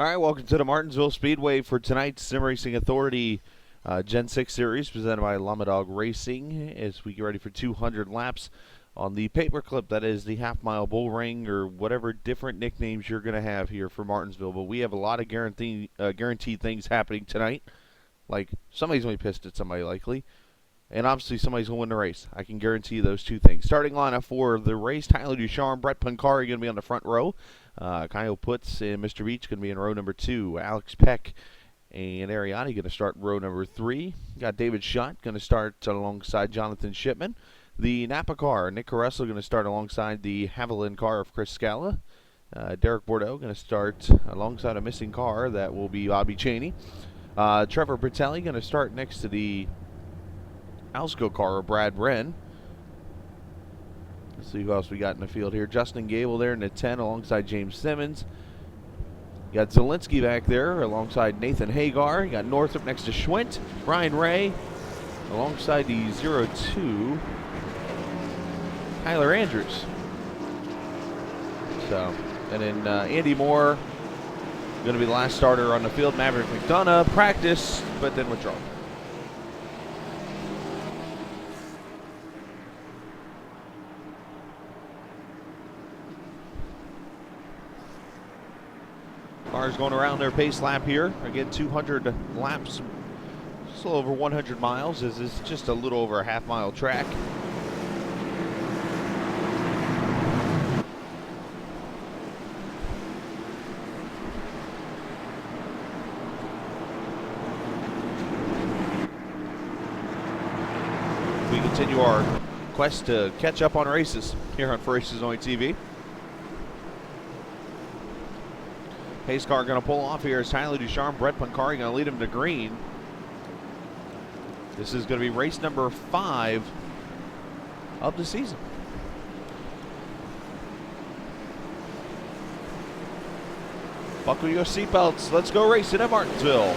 All right, welcome to the Martinsville Speedway for tonight's Sim Racing Authority Gen 6 Series presented by Lamadog Racing as we get ready for 200 laps on the paperclip that is the half-mile bull ring or whatever different nicknames you're going to have here for Martinsville. But we have a lot of guaranteed things happening tonight, like somebody's going to be pissed at somebody likely, and obviously somebody's going to win the race. I can guarantee you those two things. Starting lineup for the race, Tyler Ducharme, Brett Pancari going to be on the front row. Kyle Putz and Mr. Beach going to be in row number 2. Alex Peck and Ariani going to start row number 3. Got David Schutt going to start alongside Jonathan Shipman. The Napa car, Nick Caressel going to start alongside the Haviland car of Chris Scala. Derek Bordeaux going to start alongside a missing car. That will be Bobby Cheney. Trevor Bertelli going to start next to the Alsco car of Brad Wren. Let's see who else we got in the field here. Justin Gable there in the 10 alongside James Simmons. You got Zielinski back there alongside Nathan Hagar. You got Northrop next to Schwint. Brian Ray alongside the 02, Tyler Andrews. So, and then Andy Moore going to be the last starter on the field. Maverick McDonough practice, but then withdraw. Cars going around their pace lap here. Again, 200 laps, just a little over 100 miles. This is just a little over a half-mile track. We continue our quest to catch up on races here on For Races Only TV. Pace car going to pull off here as Tyler Ducharme, Brett Pancari going to lead him to green. This is going to be race number 5 of the season. Buckle your seatbelts. Let's go racing at Martinsville.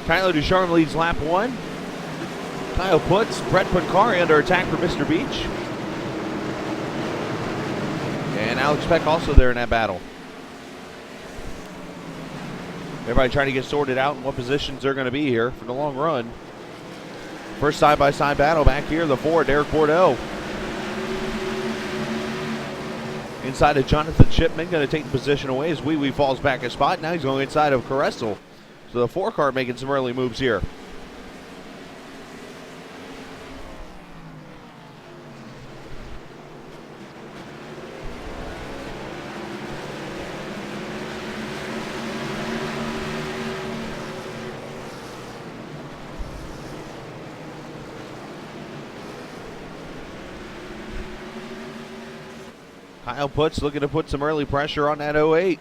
Tyler Ducharme leads lap 1. Kyle Putz, Brett Pancari under attack for Mr. Beach. And Alex Peck also there in that battle. Everybody trying to get sorted out in what positions they're going to be here for the long run. First side-by-side battle back here, the 4, Derek Bordeaux. Inside of Jonathan Shipman, going to take the position away as Wee Wee falls back a spot. Now he's going inside of Caressel. So the 4 car making some early moves here. Kyle Putz looking to put some early pressure on that 08.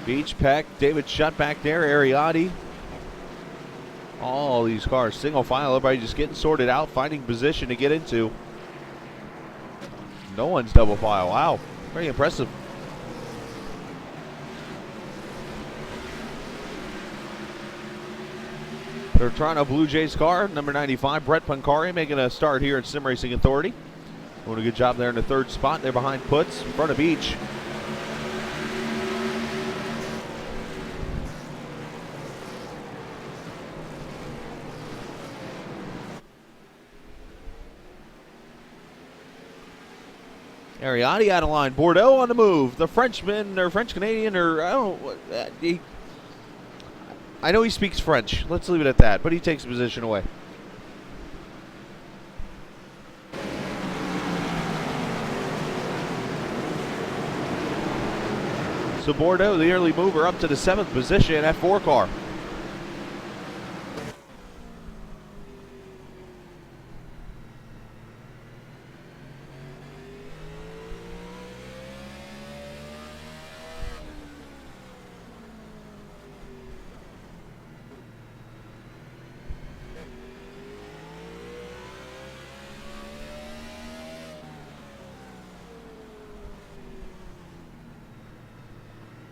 Beach, Peck, David Schutt back there, Ariati. All these cars, single file, everybody just getting sorted out, finding position to get into. No one's double file. Wow, very impressive. They're trying a Blue Jays car, number 95, Brett Pancari, making a start here at Sim Racing Authority. Doing a good job there in the 3rd spot. They're behind Putz, in front of Beach. Ariani out of line. Bordeaux on the move. The Frenchman or French Canadian or I don't know. I know he speaks French. Let's leave it at that. But he takes the position away. So Bordeaux, the early mover, up to the 7th position at 4 car.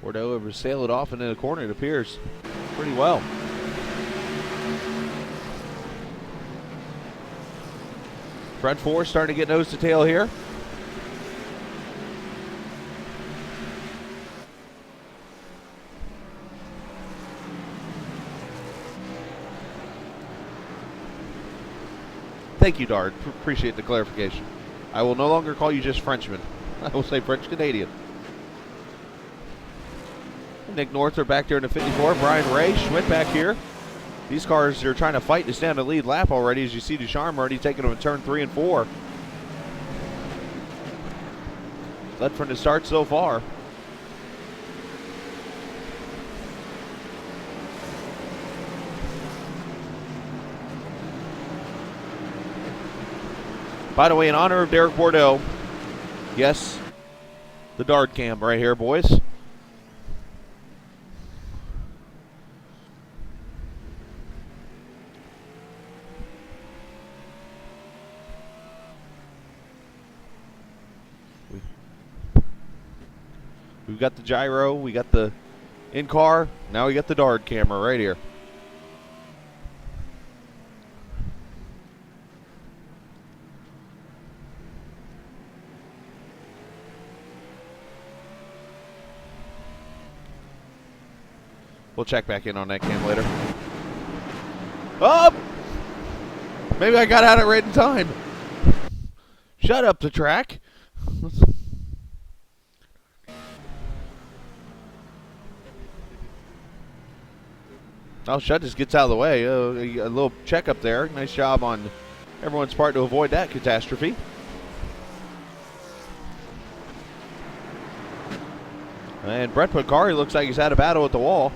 Bordeaux able to sail it off into the corner, it appears, pretty well. Front four starting to get nose to tail here. Thank you, Dard. Appreciate the clarification. I will no longer call you just Frenchman. I will say French-Canadian. Nick Northrup back there in the 54. Brian Ray, Schmidt back here. These cars are trying to fight to stay on the lead lap already, as you see Ducharme already taking them in turn 3 and 4. Led from the start so far. By the way, in honor of Derek Bordeaux, yes, the Dard cam right here, boys. We've got the gyro, we got the in-car, now we got the Dard camera right here. We'll check back in on that cam later. Oh! Maybe I got out of it right in time. Shut up, the track. Oh, Shut just gets out of the way. A little check up there. Nice job on everyone's part to avoid that catastrophe. And Brett Picari looks like he's had a battle at the wall.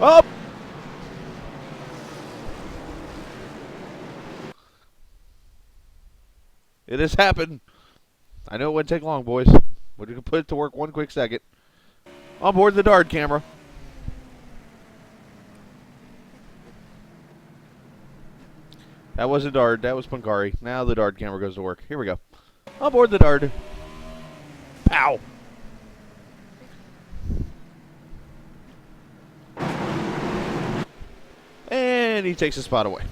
Oh! It has happened. I know it wouldn't take long, boys. We're going to put it to work one quick second. On board the Dard camera. That wasn't Dard, that was Pancari. Now the Dard camera goes to work. Here we go. On board the Dard. Pow! And he takes a spot away.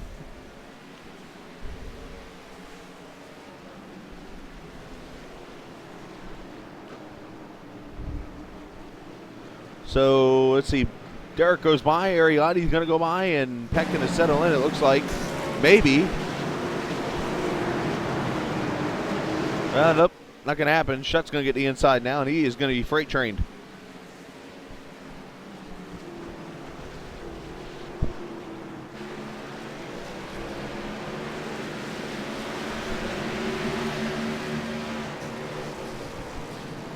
So let's see. Derek goes by, Ariadne's going to go by, and Peck going to settle in, it looks like. Maybe. Nope, not going to happen. Shutt's going to get the inside now, and he is going to be freight trained.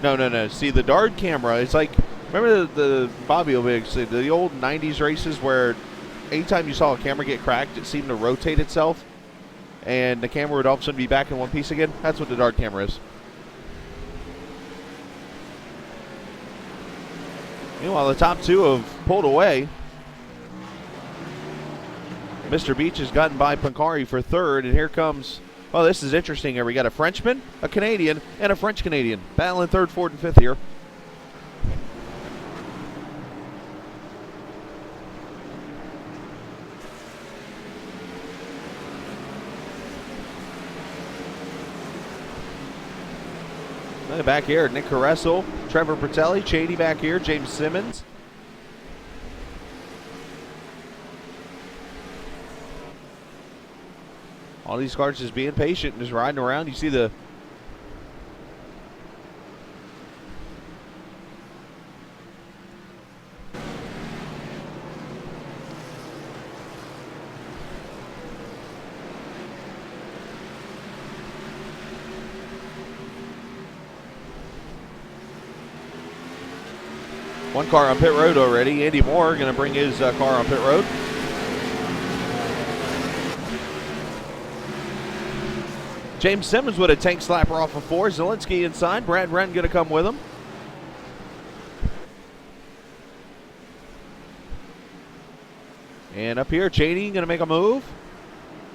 No. See, the Dard camera, it's like, remember the Bobby Obigs, the old 90s races where anytime you saw a camera get cracked, it seemed to rotate itself, and the camera would all of a sudden be back in one piece again? That's what the Dard camera is. Meanwhile, the top two have pulled away. Mr. Beach has gotten by Pancari for third, and here comes... Oh, this is interesting here. We got a Frenchman, a Canadian, and a French-Canadian battling third, fourth, and fifth here. Back here, Nick Caressel, Trevor Bertelli, Chady back here, James Simmons. All these cars just being patient and just riding around. You see the one car on pit road already. Andy Moore going to bring his car on pit road. James Simmons with a tank slapper off of 4. Zielinski inside. Brad Wren going to come with him. And up here, Chady going to make a move.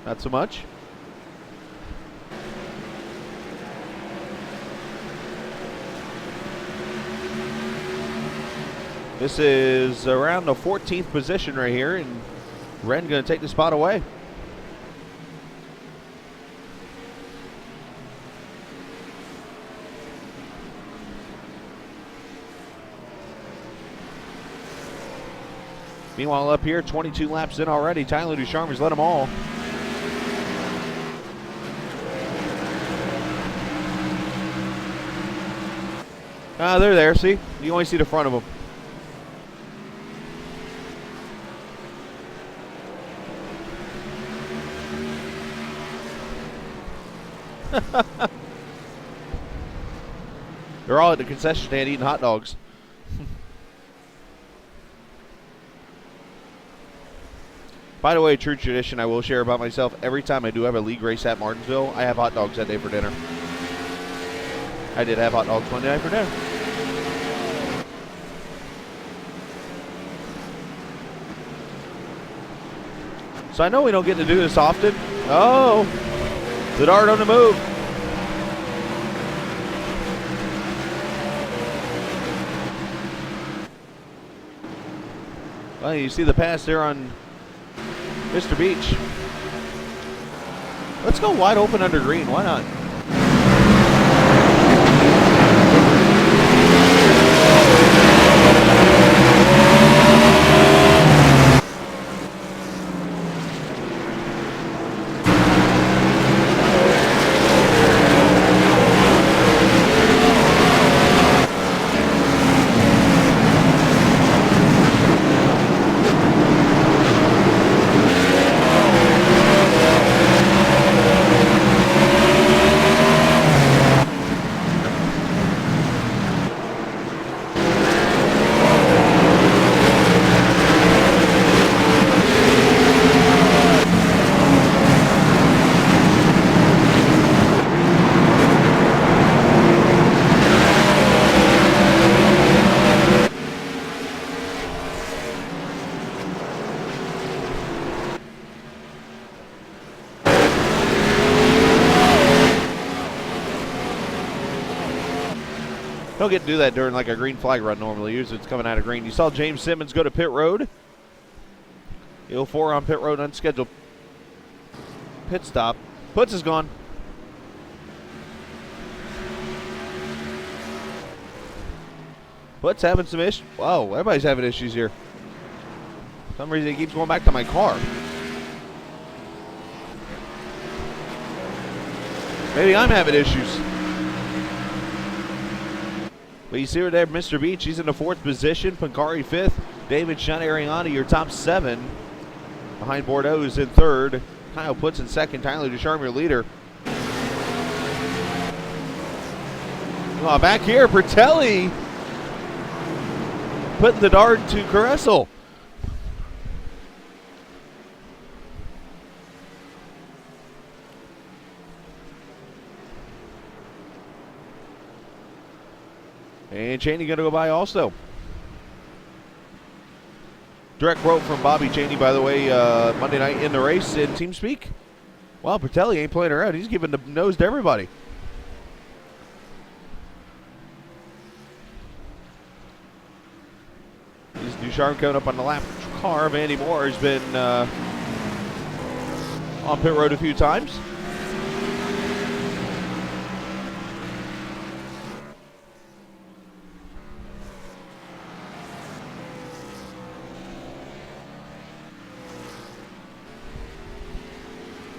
Not so much. This is around the 14th position right here, and Ren going to take the spot away. Meanwhile, up here, 22 laps in already. Tyler Ducharme's led them all. They're there, see? You only see the front of them. They're all at the concession stand eating hot dogs. By the way, true tradition I will share about myself, every time I do have a league race at Martinsville, I have hot dogs that day for dinner. I did have hot dogs Monday night for dinner. So I know we don't get to do this often. Oh, the dart on the move. Well, you see the pass there on Mr. Beach. Let's go wide open under green. Why not? Don't get to do that during like a green flag run normally. Usually it's coming out of green. You saw James Simmons go to pit road. 04 on pit road, unscheduled pit stop. Putz is gone. Putz having some issues. Wow, everybody's having issues here. For some reason he keeps going back to my car. Maybe I'm having issues. But you see her there, Mr. Beach. He's in the 4th position. Pancari 5th. David Shana-Ariani, your top 7. Behind Bordeaux is in 3rd. Kyle Putz in 2nd. Tyler Ducharme, your leader. Oh, back here, Bertelli putting the dart to Caressel. And Cheney going to go by also. Direct quote from Bobby Cheney, by the way, Monday night in the race in TeamSpeak. Well, Bertelli ain't playing around. He's giving the nose to everybody. He's Ducharme coming up on the lap car. Andy Moore has been on pit road a few times.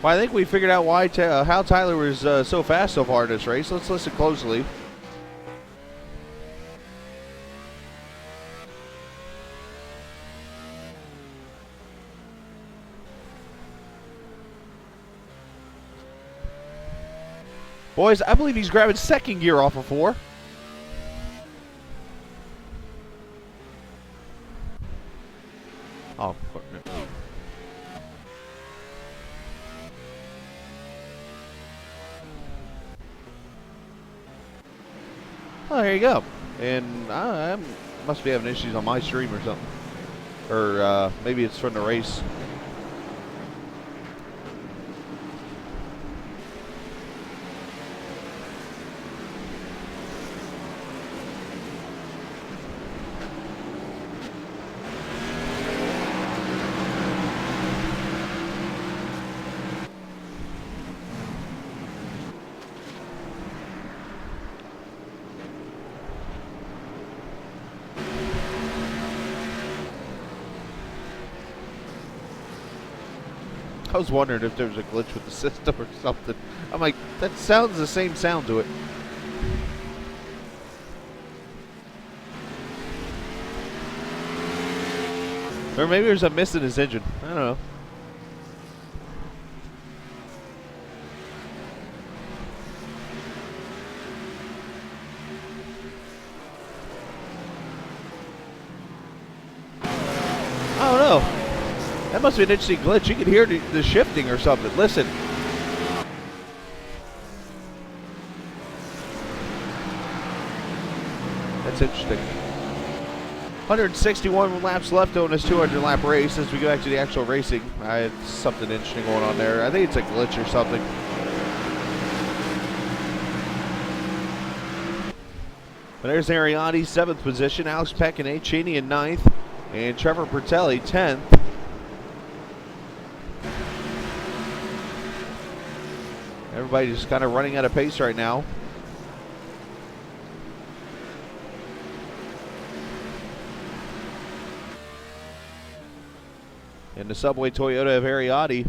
Well, I think we figured out why how Tyler was so fast so far in this race. Let's listen closely. Boys, I believe he's grabbing 2nd gear off of 4. Oh, oh, there you go. And I must be having issues on my stream or something. Or maybe it's from the race. I was wondering if there was a glitch with the system or something. I'm like, that sounds the same sound to it. Or maybe there's a miss in his engine. I don't know. I don't know. That must be an interesting glitch. You can hear the shifting or something. Listen. That's interesting. 161 laps left on this 200-lap race. As we go back to the actual racing, I had something interesting going on there. I think it's a glitch or something. But there's Ariani, 7th position. Alex Peck and A. Cheney in 9th. And Trevor Bertelli, 10th. Everybody just kind of running out of pace right now. In the Subway Toyota of Ariati.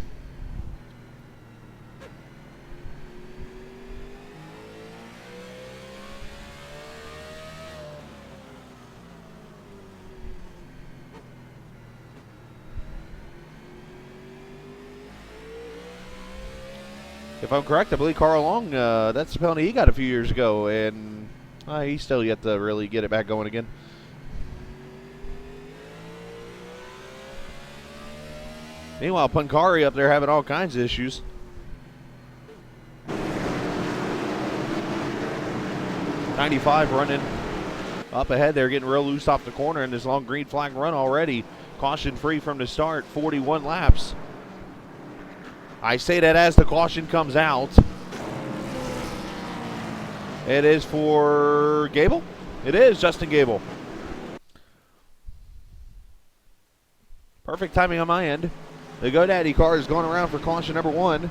If I'm correct, I believe Carl Long, that's the penalty he got a few years ago, and he's still yet to really get it back going again. Meanwhile, Pancari up there having all kinds of issues. '95 running up ahead there, getting real loose off the corner in this long green flag run already. Caution free from the start, 41 laps. I say that as the caution comes out. It is for Gable? It is Justin Gable. Perfect timing on my end. The GoDaddy car is going around for caution number 1.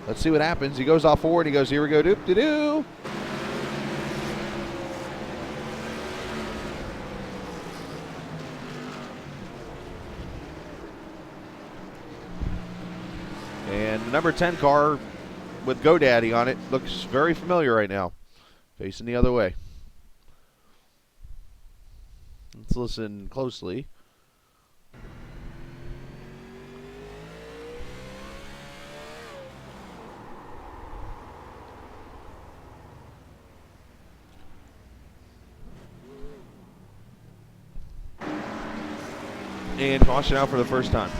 Let's see what happens. He goes off forward. He goes, here we go, doop-de-doo. And the number 10 car with GoDaddy on it looks very familiar right now. Facing the other way. Let's listen closely. And caution out for the first time.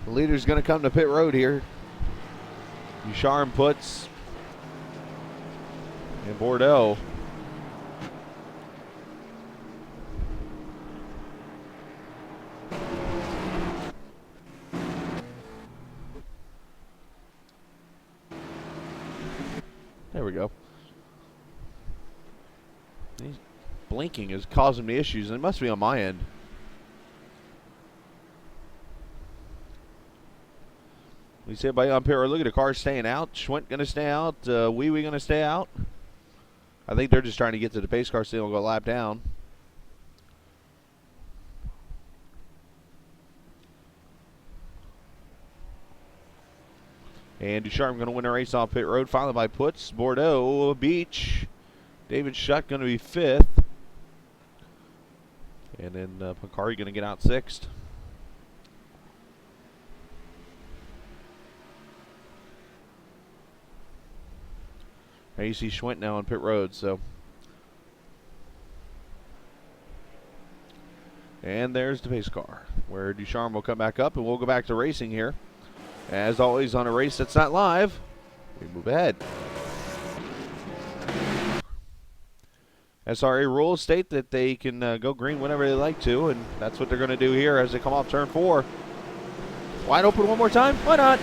The leader's going to come to pit road here. Ducharme puts in Bordeaux. There we go. He's blinking is causing me issues, and it must be on my end. We see everybody on pit road. Look at the car staying out. Schwint going to stay out. Wee going to stay out. I think they're just trying to get to the pace car so they don't go lap down. And Ducharme going to win a race off pit road, followed by Putz, Bordeaux, Beach. David Shutt going to be 5th. And then Pancari going to get out 6th. Now you see Schwint now on pit road, so. And there's the pace car, where Ducharme will come back up, and we'll go back to racing here. As always, on a race that's not live, we move ahead. SRA rules state that they can go green whenever they like to, and that's what they're going to do here as they come off turn 4. Wide open one more time? Why not?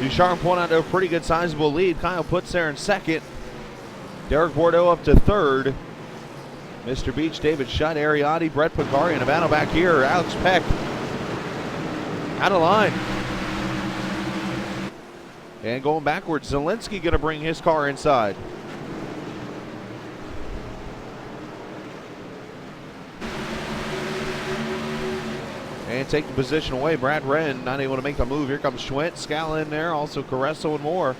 Bouchard pulling out to a pretty good sizable lead. Kyle Putz there in second. Derek Bordeaux up to third. Mr. Beach, David Shutt, Ariati, Brett Picari in a battle back here. Alex Peck out of line. And going backwards, Zielinski going to bring his car inside. And take the position away. Brad Wren not able to make the move. Here comes Schwint, Scala in there, also Carresso and more.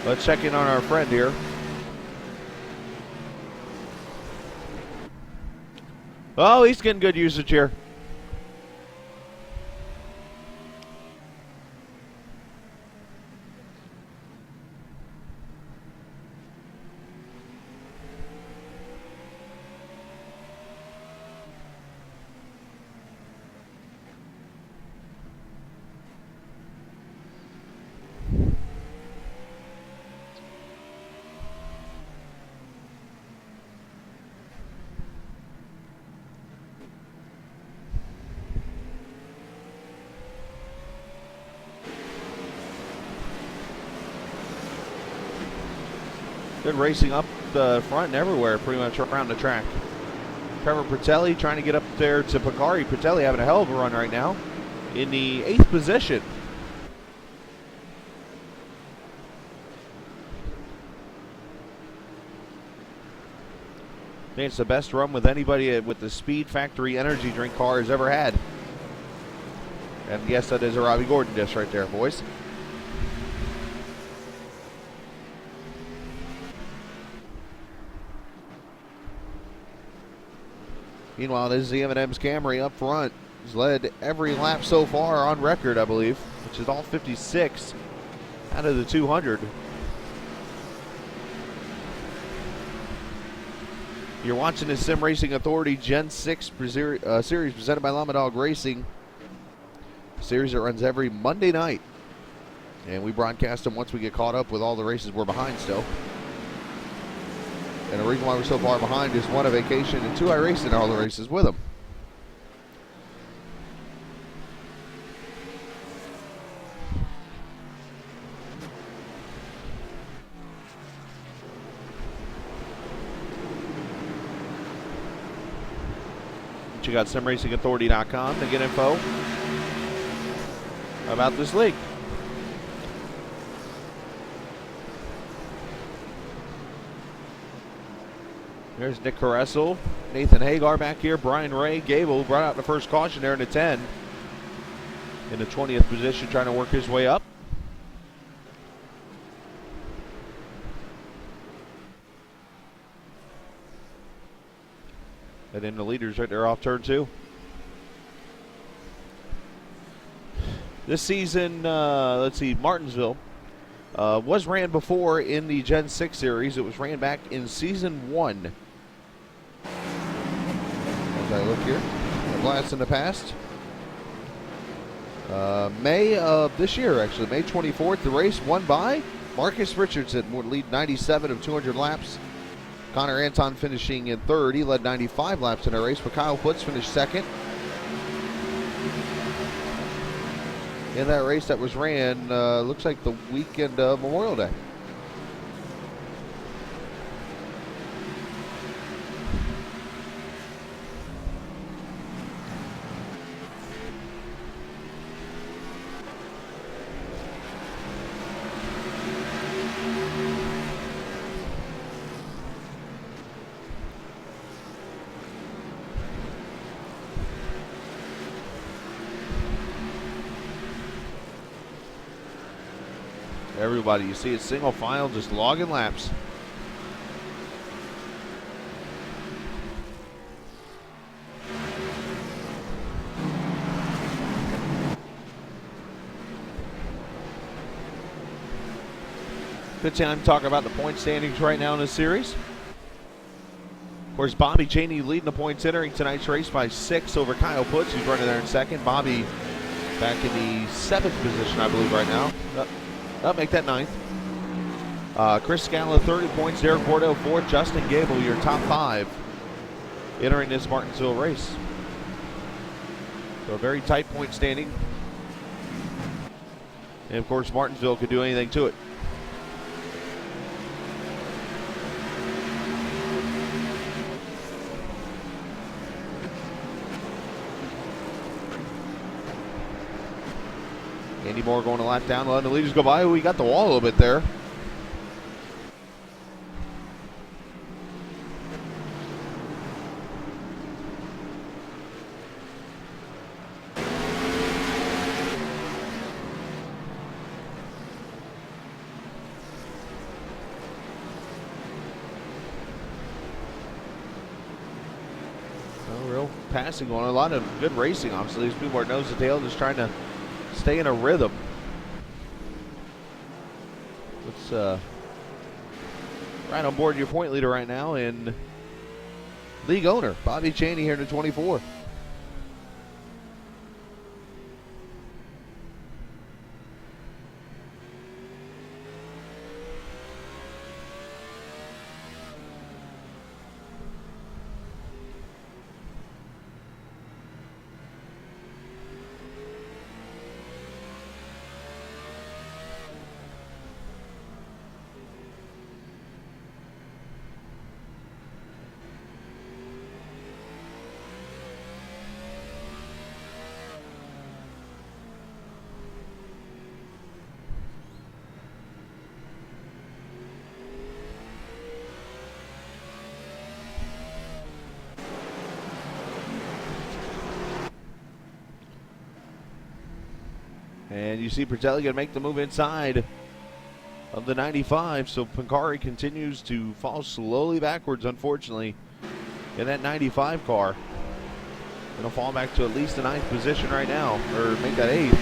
Let's check in on our friend here. Oh, he's getting good usage here. Good racing up the front and everywhere, pretty much around the track. Trevor Pratelli trying to get up there to Picari. Pratelli having a hell of a run right now in the 8th position. I think it's the best run with anybody with the Speed Factory energy drink car has ever had. And yes, that is a Robbie Gordon disc right there, boys. Meanwhile, this is the M&M's Camry up front. He's led every lap so far on record, I believe, which is all 56 out of the 200. You're watching the Sim Racing Authority Gen 6 series presented by Lamadog Racing. A series that runs every Monday night. And we broadcast them once we get caught up with all the races we're behind still. And the reason why we're so far behind is 1, a vacation, and 2, I raced in all the races with them. Check out simracingauthority.com to get info about this league. There's Nick Caressel, Nathan Hagar back here, Brian Ray, Gable brought out the first caution there in the 10. In the 20th position, trying to work his way up. And then the leaders right there off turn 2. This season, let's see, Martinsville was ran before in the Gen 6 series. It was ran back in season 1. As I look here, a blast in the past. May of this year, actually, May 24th, the race won by Marcus Richardson, would lead 97 of 200 laps. Connor Anton finishing in 3rd. He led 95 laps in a race, but Kyle Putz finished 2nd. In that race that was ran, looks like the weekend of Memorial Day. Everybody, you see it single file, just logging laps. Good time to talk about the point standings right now in this series. Of course, Bobby Cheney leading the points entering tonight's race by 6 over Kyle Putz, who's running there in 2nd. Bobby back in the 7th position, I believe, right now. Make that 9th. Chris Scala, 30 points. Derek Bordeaux, 4th. Justin Gable, your top 5 entering this Martinsville race. So a very tight point standing. And of course, Martinsville could do anything to it. Andy Moore going a lap down, letting the leaders go by. We got the wall a little bit there. No real passing going on. A lot of good racing, obviously. These people are nose to tail, just trying to stay in a rhythm. Let's right on board your point leader right now in league owner Bobby Chaney here in the 24. And you see Bertelli going to make the move inside of the 95. So Pancari continues to fall slowly backwards, unfortunately, in that 95 car. Going to fall back to at least the 9th position right now, or make that 8th.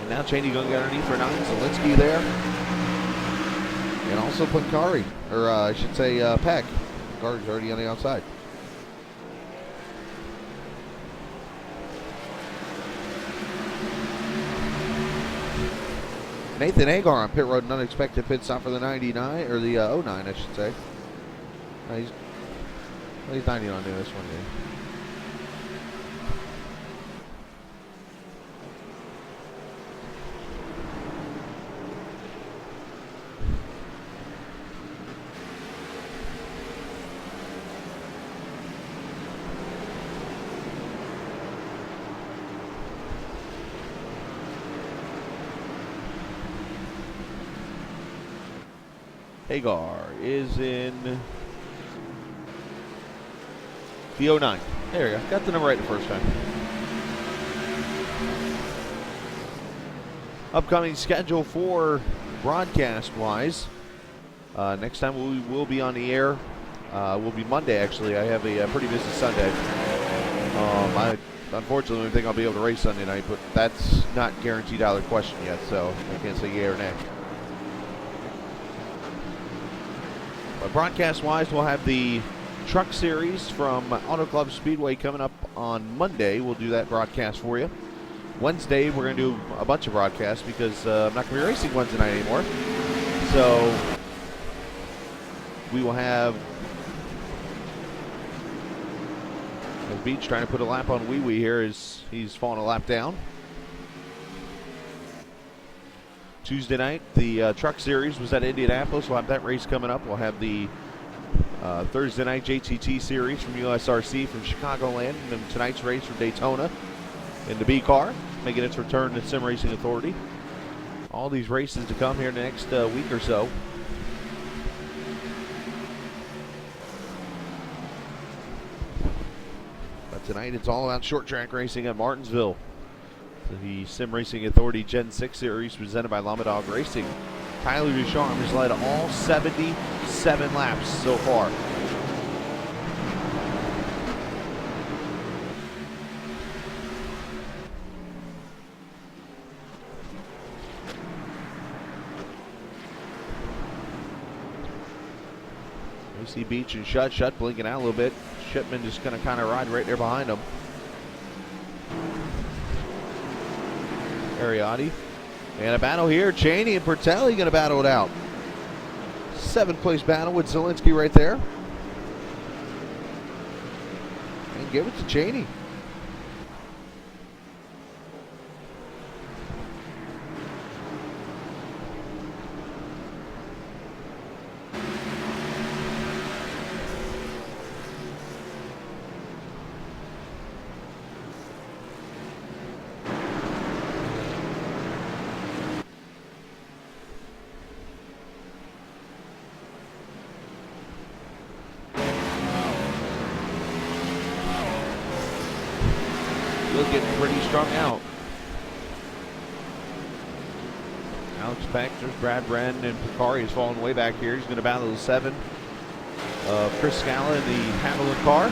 And now Chaney going to get underneath for 9. Zielinski there. And also Pancari, or I should say Peck. Pancari's already on the outside. Nathan Agar on pit road, an unexpected pit stop for the 99, or the 09, I should say. He's 99 doing this one, yeah. Hagar is in the 09. There we go. Got the number right the first time. Upcoming schedule for broadcast-wise. Next time we will be on the air will be Monday, actually. I have a pretty busy Sunday. I unfortunately don't think I'll be able to race Sunday night, but that's not guaranteed out of the question yet, so I can't say yay or nay. But broadcast-wise, we'll have the Truck Series from Auto Club Speedway coming up on Monday. We'll do that broadcast for you. Wednesday, we're going to do a bunch of broadcasts because I'm not going to be racing Wednesday night anymore. So we will have Beach trying to put a lap on Wee Wee here as he's falling a lap down. Tuesday night, the Truck Series was at Indianapolis. We'll have that race coming up. We'll have the Thursday night JTT Series from USRC from Chicagoland, and then tonight's race from Daytona in the B car, making its return to Sim Racing Authority. All these races to come here in the next week or so. But tonight it's all about short track racing at Martinsville. The Sim Racing Authority Gen 6 Series presented by Lamadog Racing. Tyler Ducharme has led all 77 laps so far. We see Beach and Shutt blinking out a little bit. Shipman just going to kind of ride right there behind him. Ariotti. And a battle here. Cheney and Bertelli going to battle it out. 7th place battle with Zielinski right there. And give it to Cheney. Getting pretty strung out. Alex Paxton, Brad Bren, and Picari is falling way back here. He's going to battle the 7. Chris Scala in the Hamilton car.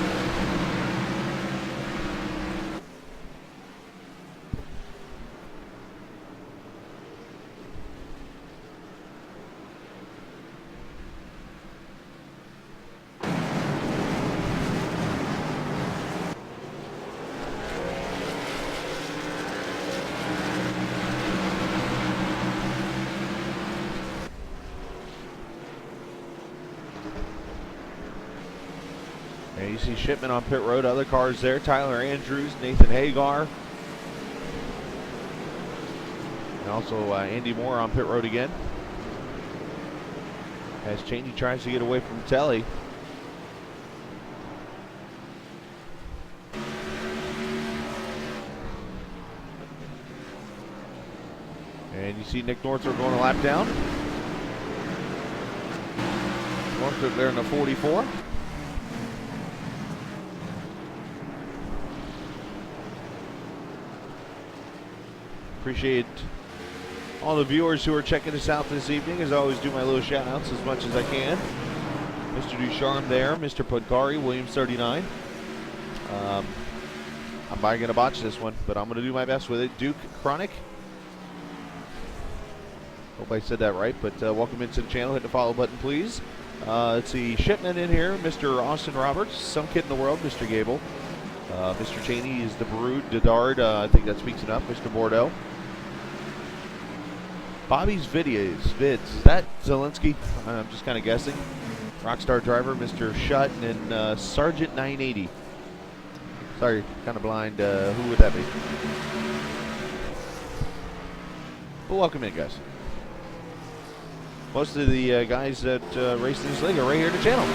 And you see Shipman on pit road, other cars there. Tyler Andrews, Nathan Hagar. And also Andy Moore on pit road again. As Cheney tries to get away from Telly. And you see Nick Northrup going a lap down. Northrup there in the 44. Appreciate all the viewers who are checking us out this evening. As I always, do my little shout outs as much as I can. Mr. Ducharme there, Mr. Podgari, Williams 39. I'm probably going to botch this one, but I'm going to do my best with it. Duke Chronic. Hope I said that right, but welcome into the channel. Hit the follow button, please. Let's see, Shipman in here, Mr. Austin Roberts, some kid in the world, Mr. Gable. Mr. Cheney is the Brood, Dedard, I think that speaks enough, Mr. Bordeaux. Bobby's vids, is that Zielinski? I'm just kind of guessing. Rockstar Driver, Mr. Shutt, and Sergeant 980. Sorry, kind of blind, who would that be? But welcome in, guys. Most of the guys that race in this league are right here in the channel.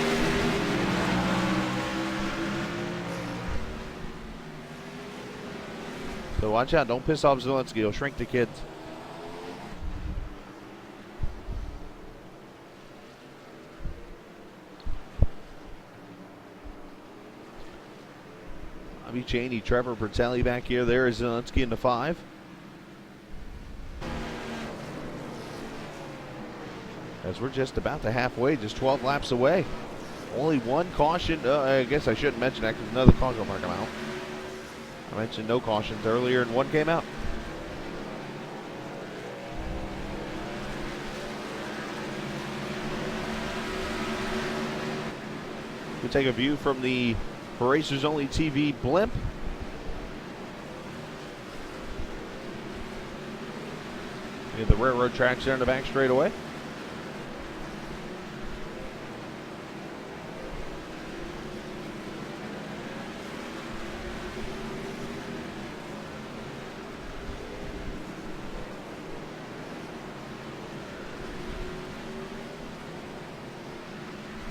So watch out, don't piss off Zielinski, he'll shrink the kids. Bobby Cheney, Trevor Bertelli back here. There is Zielinski in the 5. As we're just about to halfway, just 12 laps away. Only one caution. I guess I shouldn't mention that because another caution will come out. I mentioned no cautions earlier and one came out. We take a view from the Racers Only TV blimp. You have the railroad tracks there in the back straightaway.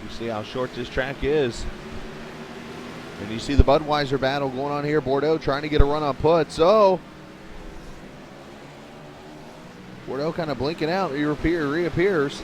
You see how short this track is. And you see the Budweiser battle going on here. Bordeaux trying to get a run on putts. So Bordeaux kind of blinking out. He reappears.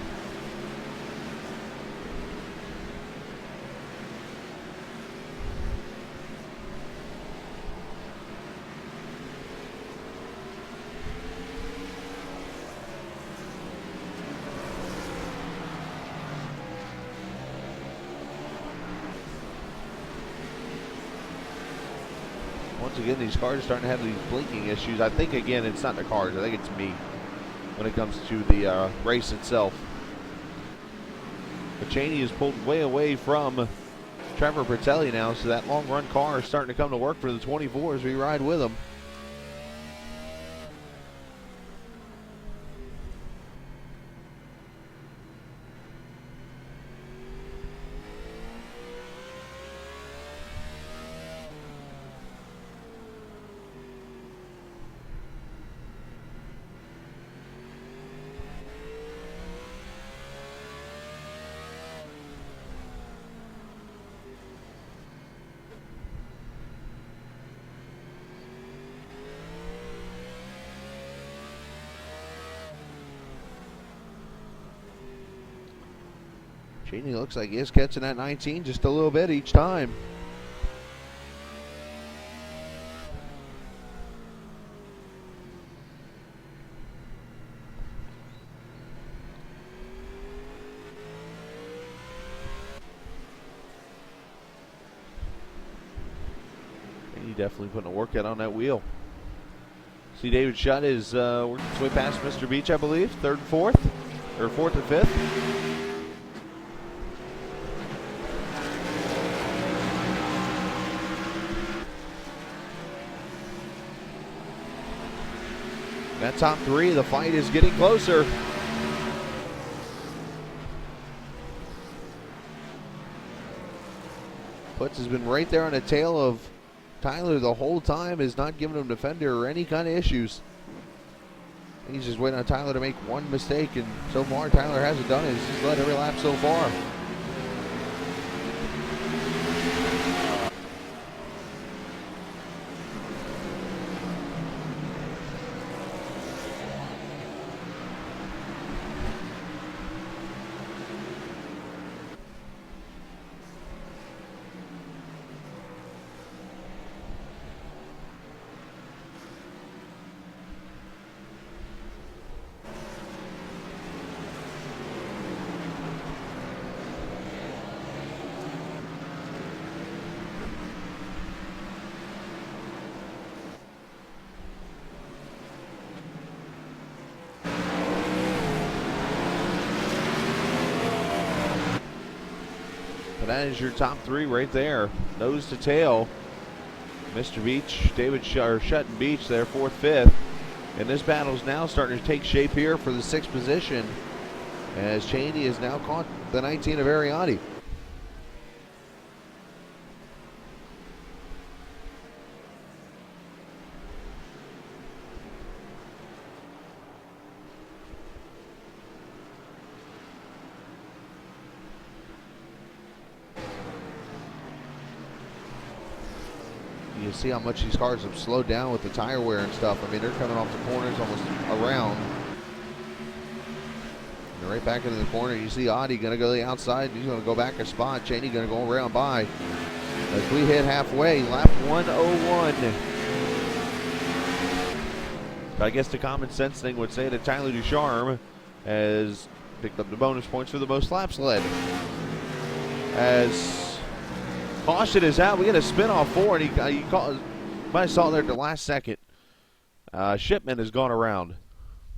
Once again, these cars are starting to have these blinking issues. I think, again, it's not the cars. I think it's me when it comes to the race itself. But Cheney is pulled way away from Trevor Bertelli now, so that long run car is starting to come to work for the 24 as we ride with him. Cheney looks like he is catching that 19 just a little bit each time. Cheney definitely putting a workout on that wheel. See, David Shutt is working his way past Mr. Beach, I believe. Third and fourth, or fourth and fifth. That top three, the fight is getting closer. Putz has been right there on the tail of Tyler the whole time, is not giving him defender or any kind of issues. He's just waiting on Tyler to make one mistake, and so far Tyler hasn't done it. He's just led every lap so far. That is your top three right there, nose to tail. Mr. Beach, David Shutt and Beach there, fourth, fifth. And this battle is now starting to take shape here for the sixth position, as Cheney has now caught the 19 of Ariati. You see how much these cars have slowed down with the tire wear and stuff. I mean, they're coming off the corners almost around. And right back into the corner. You see Audi going to go to the outside. He's going to go back a spot. Cheney going to go around by. As we hit halfway, lap 101. But I guess the common sense thing would say that Tyler Ducharme has picked up the bonus points for the most laps led. As caution is out. We get a spin off four, and he called. I saw there at the last second. Shipman has gone around.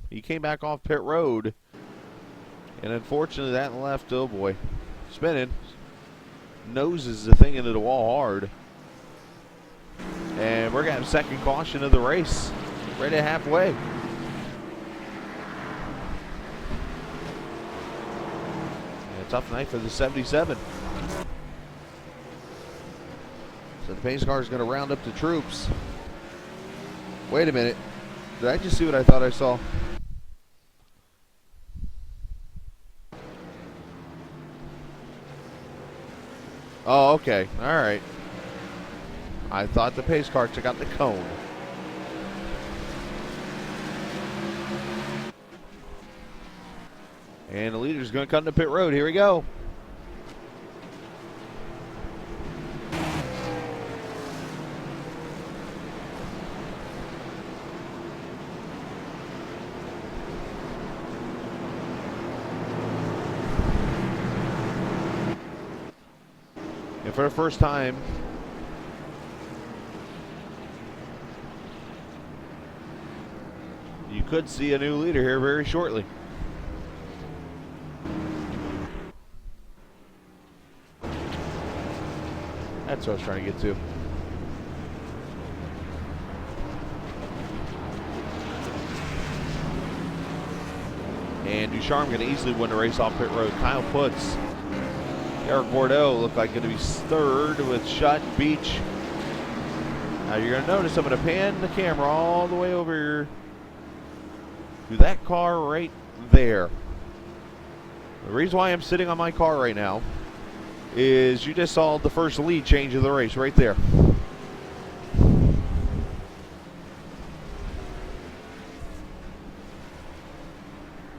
He came back off pit road, and unfortunately that left. Oh boy, spinning. Noses the thing into the wall hard, and we're gonna have second caution of the race right at halfway. Yeah, tough night for the 77. So the pace car is going to round up the troops. Wait a minute. Did I just see what I thought I saw? Oh, okay. All right. I thought the pace car took out the cone. And the leader's going to come to pit road. Here we go. And for the first time, you could see a new leader here very shortly. That's what I was trying to get to. And Ducharme going to easily win the race off pit road. Kyle Putz. Eric Bordeaux looked like going to be third with Shutt and Beach. Now you're going to notice I'm going to pan the camera all the way over to that car right there. The reason why I'm sitting on my car right now is you just saw the first lead change of the race right there.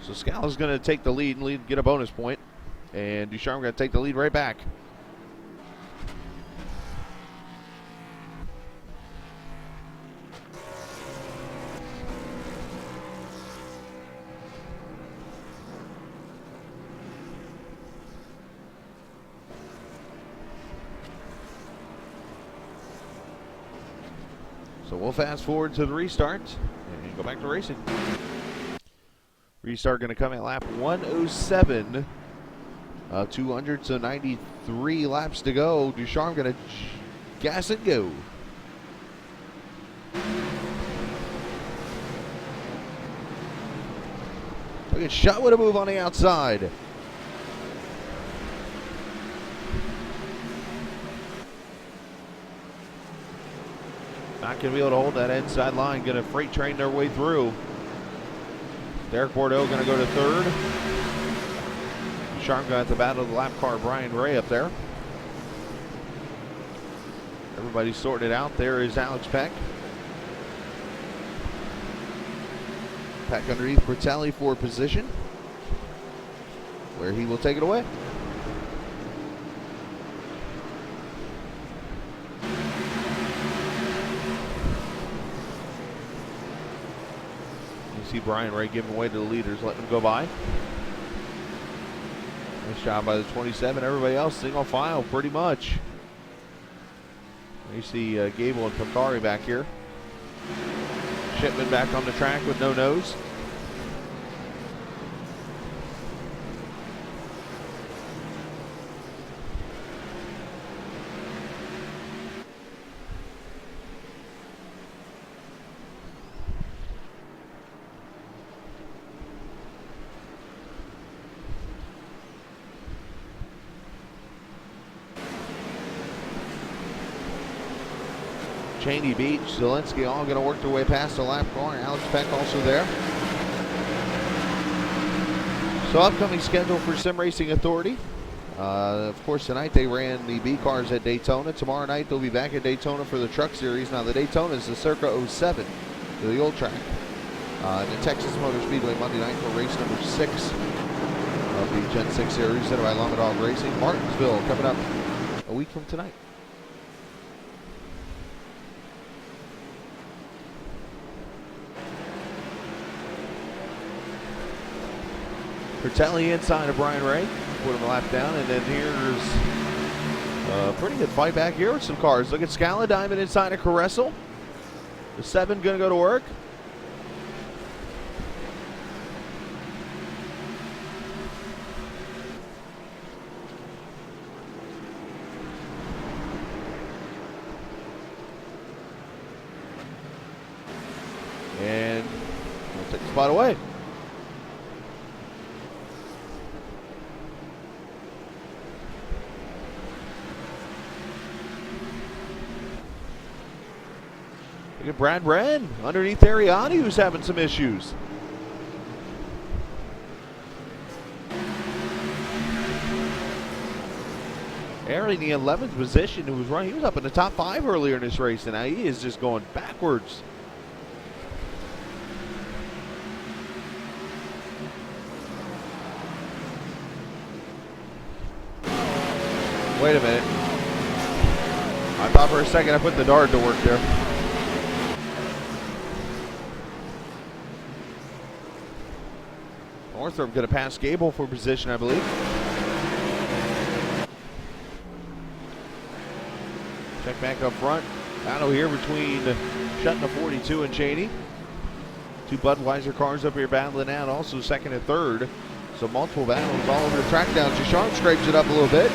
So Scala's going to take the lead and get a bonus point. And Ducharme going to take the lead right back. So we'll fast forward to the restart and go back to racing. Restart going to come at lap 107. 200, so 93 laps to go. Ducharme going to gas and go. Look at Shot with a move on the outside. Not going to be able to hold that inside line. Going to freight train their way through. Derek Bordeaux going to go to third. Ducharme got the battle of the lap car, Brian Ray up there. Everybody's sorting it out. There is Alex Peck. Peck underneath Bertelli for position, where he will take it away. See Brian Ray giving away to the leaders, letting them go by. Nice job by the 27. Everybody else single file pretty much. You see Gable and Picari back here. Shipman back on the track with no nose. Cheney Beach, Zielinski all going to work their way past the lap car. Alex Peck also there. So upcoming schedule for Sim Racing Authority. Of course, tonight they ran the B cars at Daytona. Tomorrow night they'll be back at Daytona for the Truck Series. Now the Daytona is the Circa 07 to the old track. The Texas Motor Speedway Monday night for race number 6 of the Gen 6 Series, presented by Lamadog Racing. Martinsville coming up a week from tonight. Bertelli inside of Brian Ray, put him a lap down, and then here's a pretty good fight back here with some cars. Look at Scala Diamond inside of Caressel. The 7 going to go to work. And we'll take the spot away. Look at Brad Wren underneath Ariani, who's having some issues. Ari in the 11th position, who was running, he was up in the top 5 earlier in this race, and now he is just going backwards. Wait a minute. I thought for a second I put the dart to work there. Northrop going to pass Gable for position, I believe. Check back up front. Battle here between Shetna 42 and Cheney. 2 Budweiser cars up here battling out, also second and third. So multiple battles all over the track now. Ducharme scrapes it up a little bit.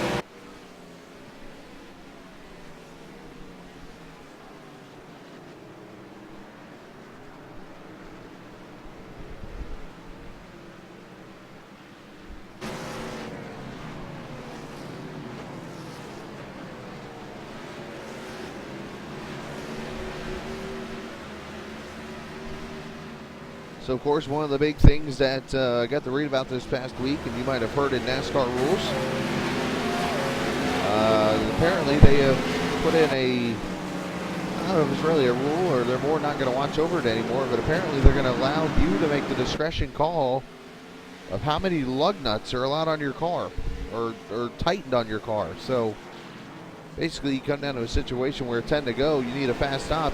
So, of course, one of the big things that I got to read about this past week, and you might have heard in NASCAR rules, apparently they have put in a, I don't know if it's really a rule or they're more not going to watch over it anymore, but apparently they're going to allow you to make the discretion call of how many lug nuts are allowed on your car, or tightened on your car. So basically, you come down to a situation where 10 to go, you need a fast stop.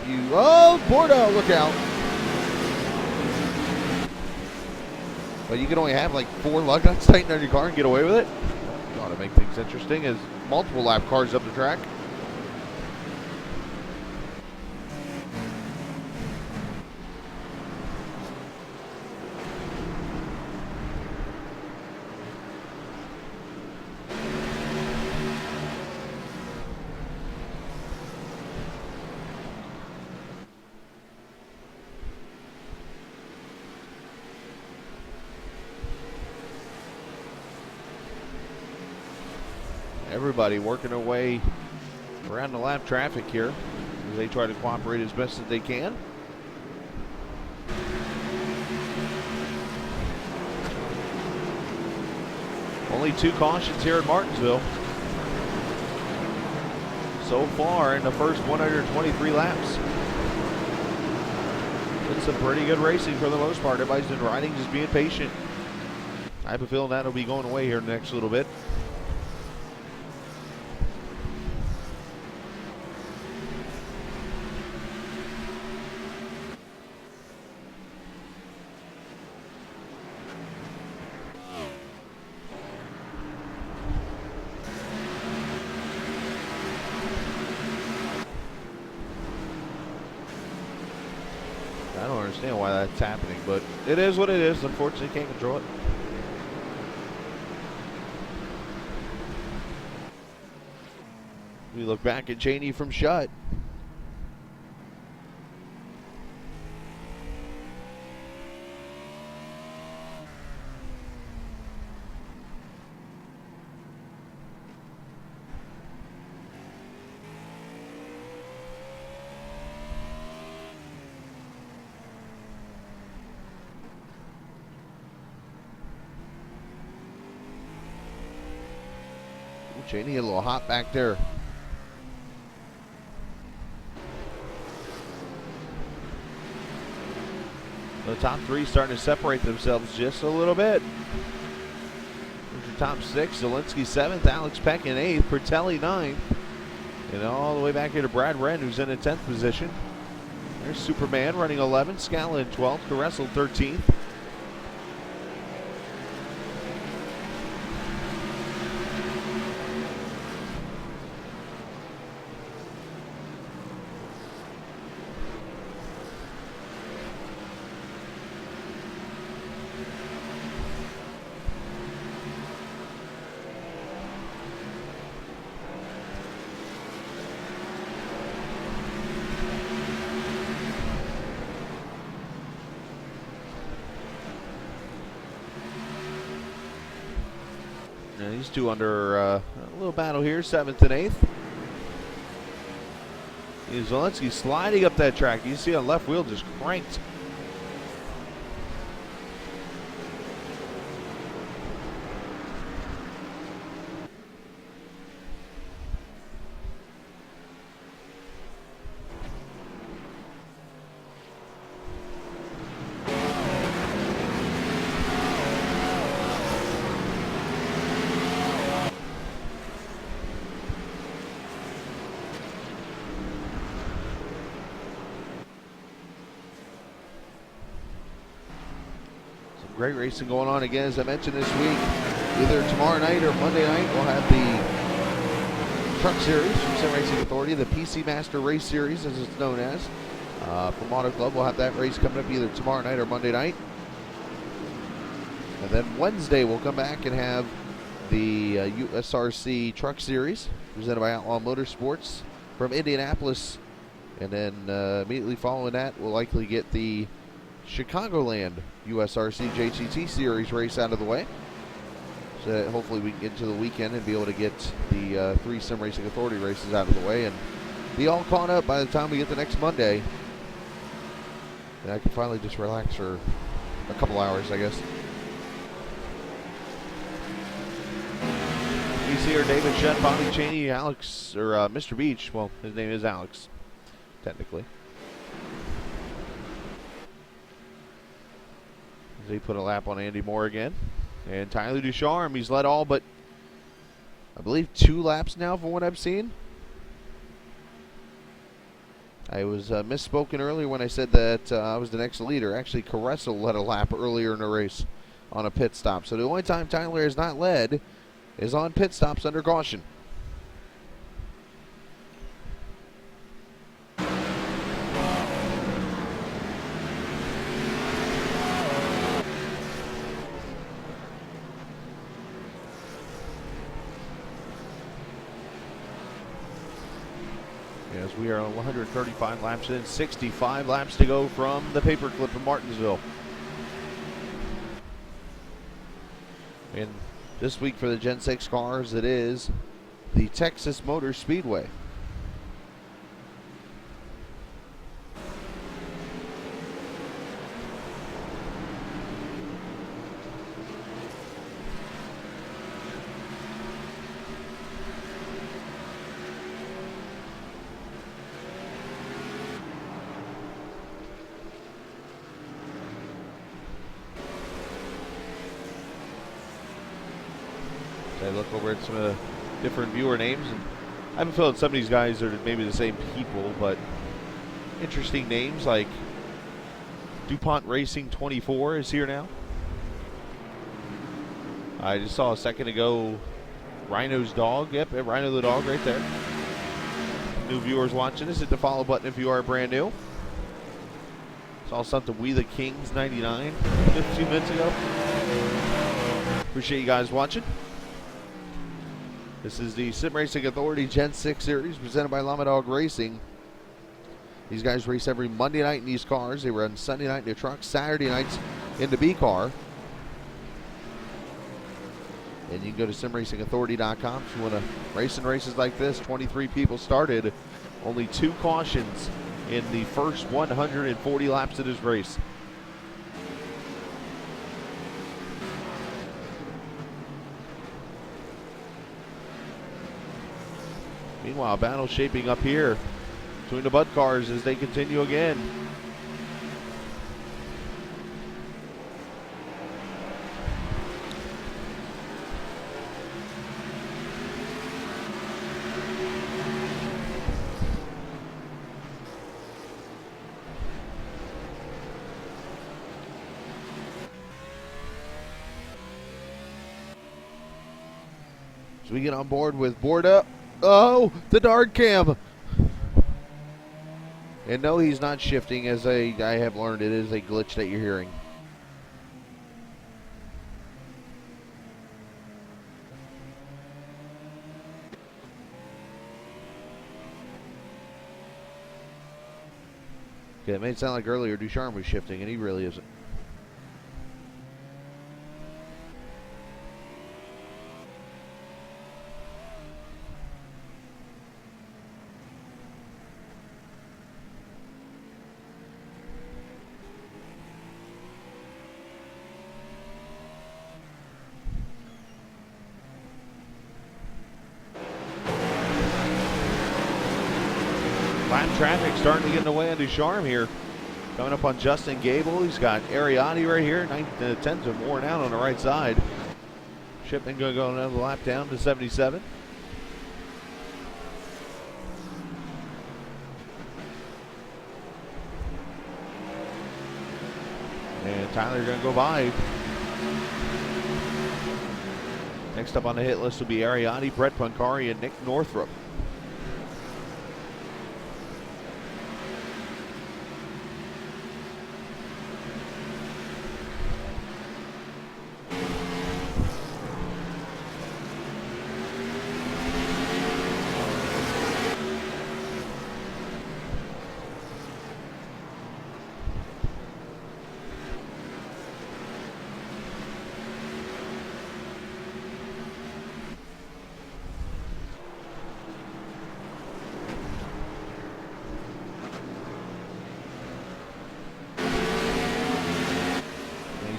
Bordeaux, look out. But you can only have like 4 lug nuts tightened on your car and get away with it. Ought to make things interesting as multiple lap cars up the track. Everybody working their way around the lap traffic here as they try to cooperate as best as they can. Only 2 cautions here at Martinsville so far in the first 123 laps. It's some pretty good racing for the most part. Everybody's been riding, just being patient. I have a feeling that'll be going away here in the next little bit. I don't understand why that's happening, but it is what it is. Unfortunately, can't control it. We look back at Cheney from Shutt. Cheney a little hot back there. The top 3 starting to separate themselves just a little bit. There's your top 6. Zielinski 7th, Alex Peck in 8th, Pertelli 9th. And all the way back here to Brad Wren, who's in a 10th position. There's Superman running 11th, Scala in 12th, Caressel 13th. And these two under a little battle here, 7th and 8th. Zielinski sliding up that track. You see on left wheel just cranked. Great racing going on again, as I mentioned this week. Either tomorrow night or Monday night, we'll have the Truck Series from Sim Racing Authority, the PC Master Race Series, as it's known as. From Auto Club, we'll have that race coming up either tomorrow night or Monday night. And then Wednesday, we'll come back and have the USRC Truck Series, presented by Outlaw Motorsports from Indianapolis. And then immediately following that, we'll likely get the Chicagoland USRC JTT Series race out of the way, so that hopefully we can get into the weekend and be able to get the 3 Sim Racing Authority races out of the way and be all caught up by the time we get the next Monday. And I can finally just relax for a couple hours, I guess. You see here David Shutt, Bobby Cheney, Alex, or Mr. Beach. Well, his name is Alex, technically. They put a lap on Andy Moore again. And Tyler Ducharme, he's led all but I believe 2 laps now from what I've seen. I was misspoken earlier when I said that I was the next leader. Actually, Caressa led a lap earlier in the race on a pit stop. So the only time Tyler has not led is on pit stops under caution. As we are 135 laps in, 65 laps to go from the paperclip in Martinsville. And this week for the Gen 6 cars, it is the Texas Motor Speedway. I look over at some of the different viewer names, and I have a feeling some of these guys are maybe the same people, but interesting names like DuPont Racing 24 is here now. I just saw a second ago Rhino's Dog. Yep, Rhino the Dog right there. New viewers watching us, hit the follow button if you are brand new. Saw something We the Kings 99 a few minutes ago. Appreciate you guys watching. This is the Sim Racing Authority Gen 6 Series presented by Lamadog Racing. These guys race every Monday night in these cars. They run Sunday night in the truck, Saturday nights in the B car. And you can go to simracingauthority.com if you want to race in races like this. 23 people started. Only 2 cautions in the first 140 laps of this race. Meanwhile, battle shaping up here between the Bud cars as they continue again. So we get on board with Borda. Oh, the dart cam. And no, he's not shifting. As I have learned, it is a glitch that you're hearing. Okay, it made it sound like earlier Ducharme was shifting, and he really isn't. Lap traffic starting to get in the way of Ducharme here. Coming up on Justin Gable. He's got Ariati right here. 10s are worn out on the right side. Shipman going to go another lap down to 77. And Tyler going to go by. Next up on the hit list will be Ariati, Brett Pancari, and Nick Northrup.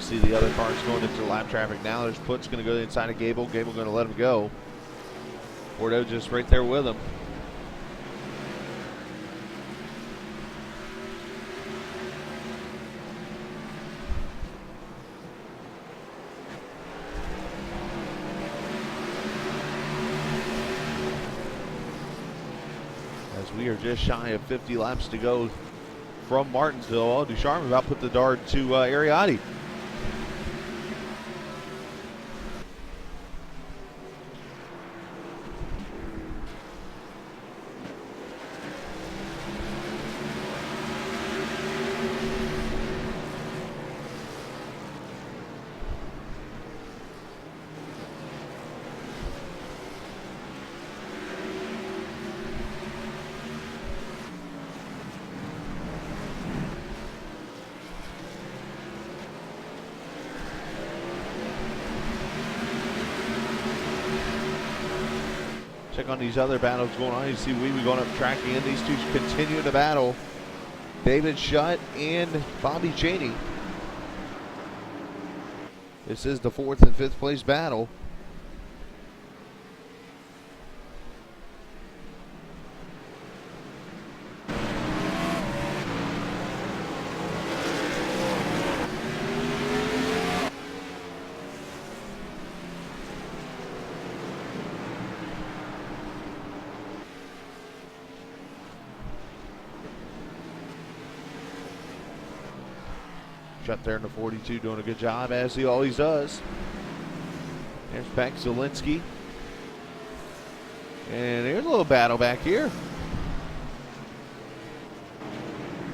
See the other cars going into the lap traffic now. There's Putz going to go inside of Gable. Gable going to let him go. Bordeaux just right there with him. as we are just shy of 50 laps to go from Martinsville. Oh, Ducharme about put the dart to Ariati. Check on these other battles going on. You see Weeby going up track again. These two continue to battle. David Shutt and Bobby Cheney. This is the 4th and 5th place battle. Shut there in the 42, doing a good job, as he always does. There's Peck Zielinski. And there's a little battle back here.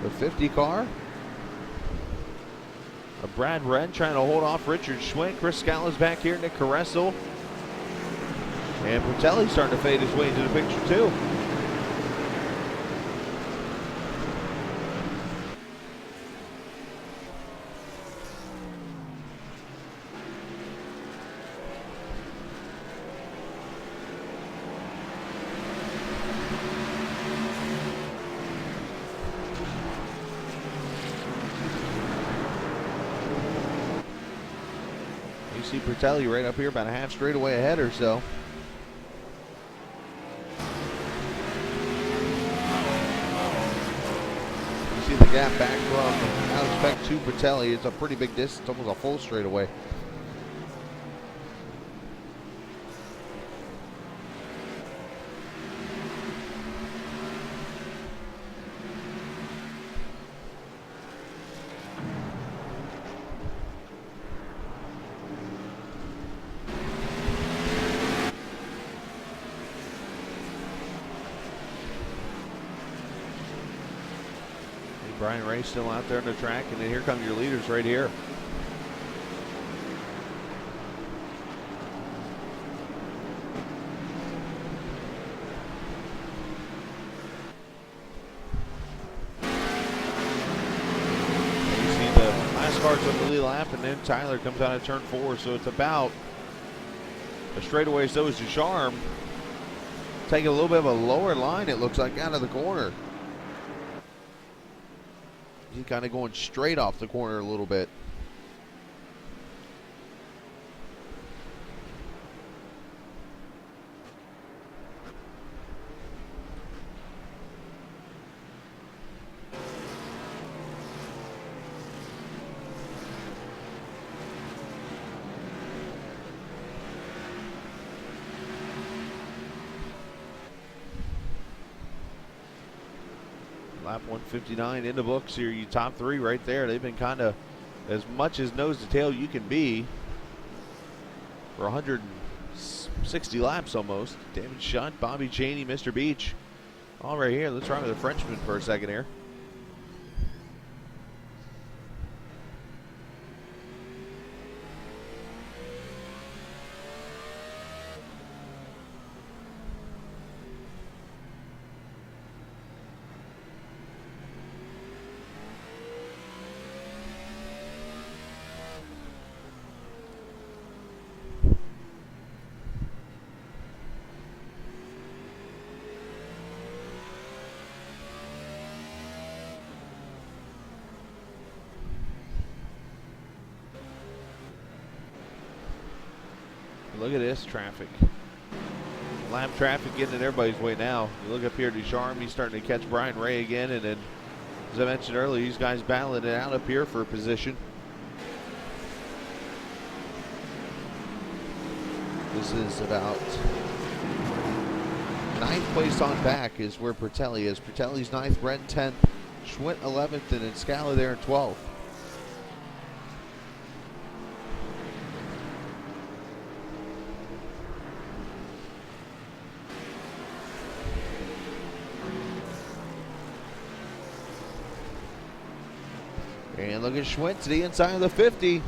The 50 car. Brad Wren trying to hold off Richard Schwinn. Chris Scala's back here, Nick Caressel. And Bertelli's starting to fade his way into the picture too. You see Bertelli right up here, about a half straightaway ahead or so. You see the gap back from Alex Peck to Bertelli. It's a pretty big distance, almost a full straightaway. Brian Ray still out there on the track, and then here come your leaders right here. You see the last car's on the lead lap, and then Tyler comes out of turn 4, so it's about a straightaway. So is Ducharme. Taking a little bit of a lower line, it looks like, out of the corner. He's kind of going straight off the corner a little bit. Lap 159 in the books here. You top 3 right there. They've been kind of as much as nose to tail you can be for 160 laps almost. David Shutt, Bobby Cheney, Mr. Beach, all right here. Let's ride with the Frenchman for a second here. Look at this traffic. Lap traffic getting in everybody's way now. You look up here, Ducharme, he's starting to catch Brian Ray again, and then, as I mentioned earlier, these guys battling it out up here for a position. This is about ninth place on back is where Pertelli is. Pertelli's 9th, Bren 10th, Schwint 11th, and then Scala there in 12th. And look at Schwint to the inside of the 50.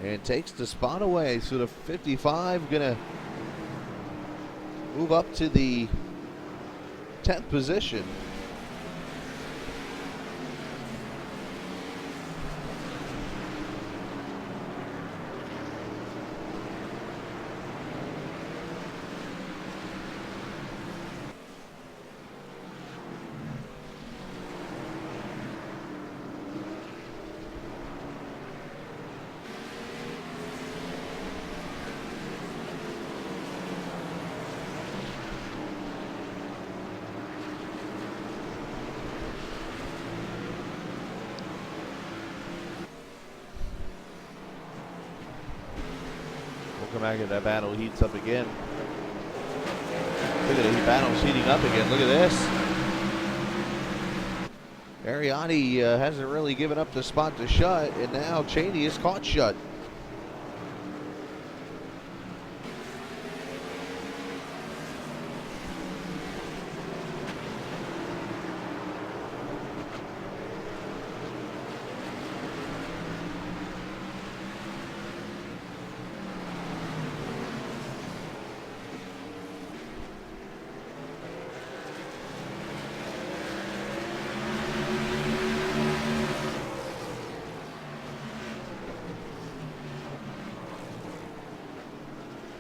And takes the spot away. So the 55 gonna move up to the 10th position. Come back at that battle, heats up again. Look at the battle's heating up again. Look at this. Ariani hasn't really given up the spot to shut, and now Cheney is caught shut.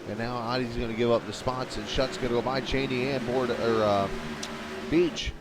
And now Adi's going to give up the spots, and Shutt's going to go by Cheney and Beach.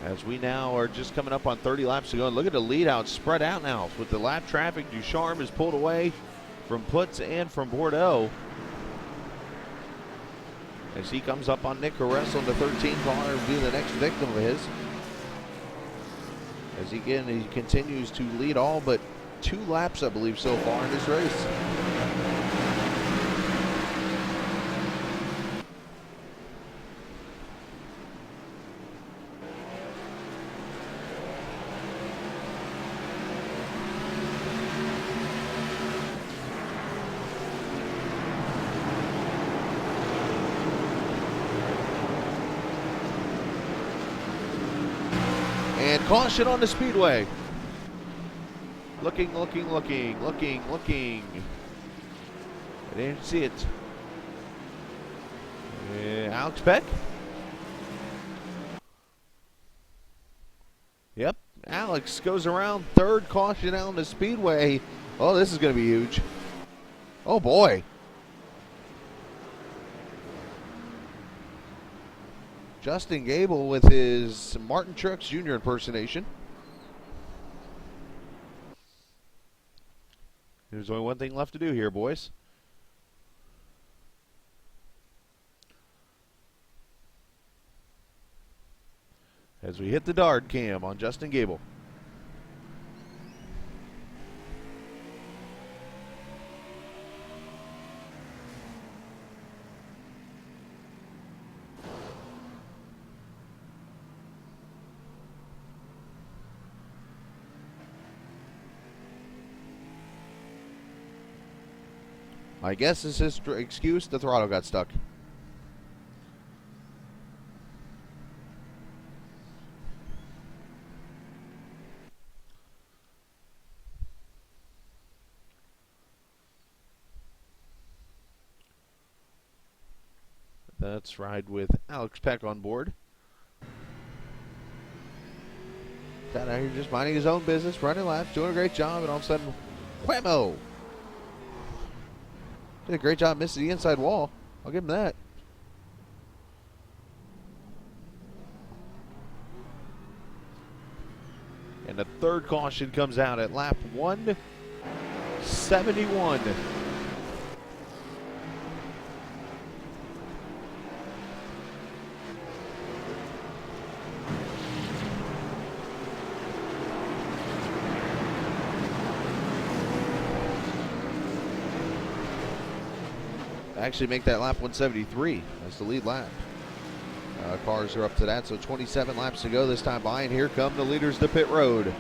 As we now are just coming up on 30 laps to go. And look at the lead out, spread out now. With the lap traffic, Ducharme is pulled away from Putz and from Bordeaux. As he comes up on Nick Caressel in the 13 car and be the next victim of his. As he continues to lead all but 2 laps, I believe, so far in this race. And caution on the speedway. Looking. I didn't see it. Alex Peck. Yep, Alex goes around 3rd, caution out on the speedway. Oh, this is going to be huge. Oh, boy. Justin Gable with his Martin Truex Jr. impersonation. There's only one thing left to do here, boys. As we hit the dart cam on Justin Gable. I guess this is his excuse, the throttle got stuck. Let's ride with Alex Peck on board. Down out here just minding his own business, running laps, doing a great job, and all of a sudden, whammo! Did a great job missing the inside wall. I'll give him that. And the third caution comes out at lap 171. Actually make that lap 173 as the lead lap. Cars are up to that, so 27 laps to go this time by, and here come the leaders to pit road.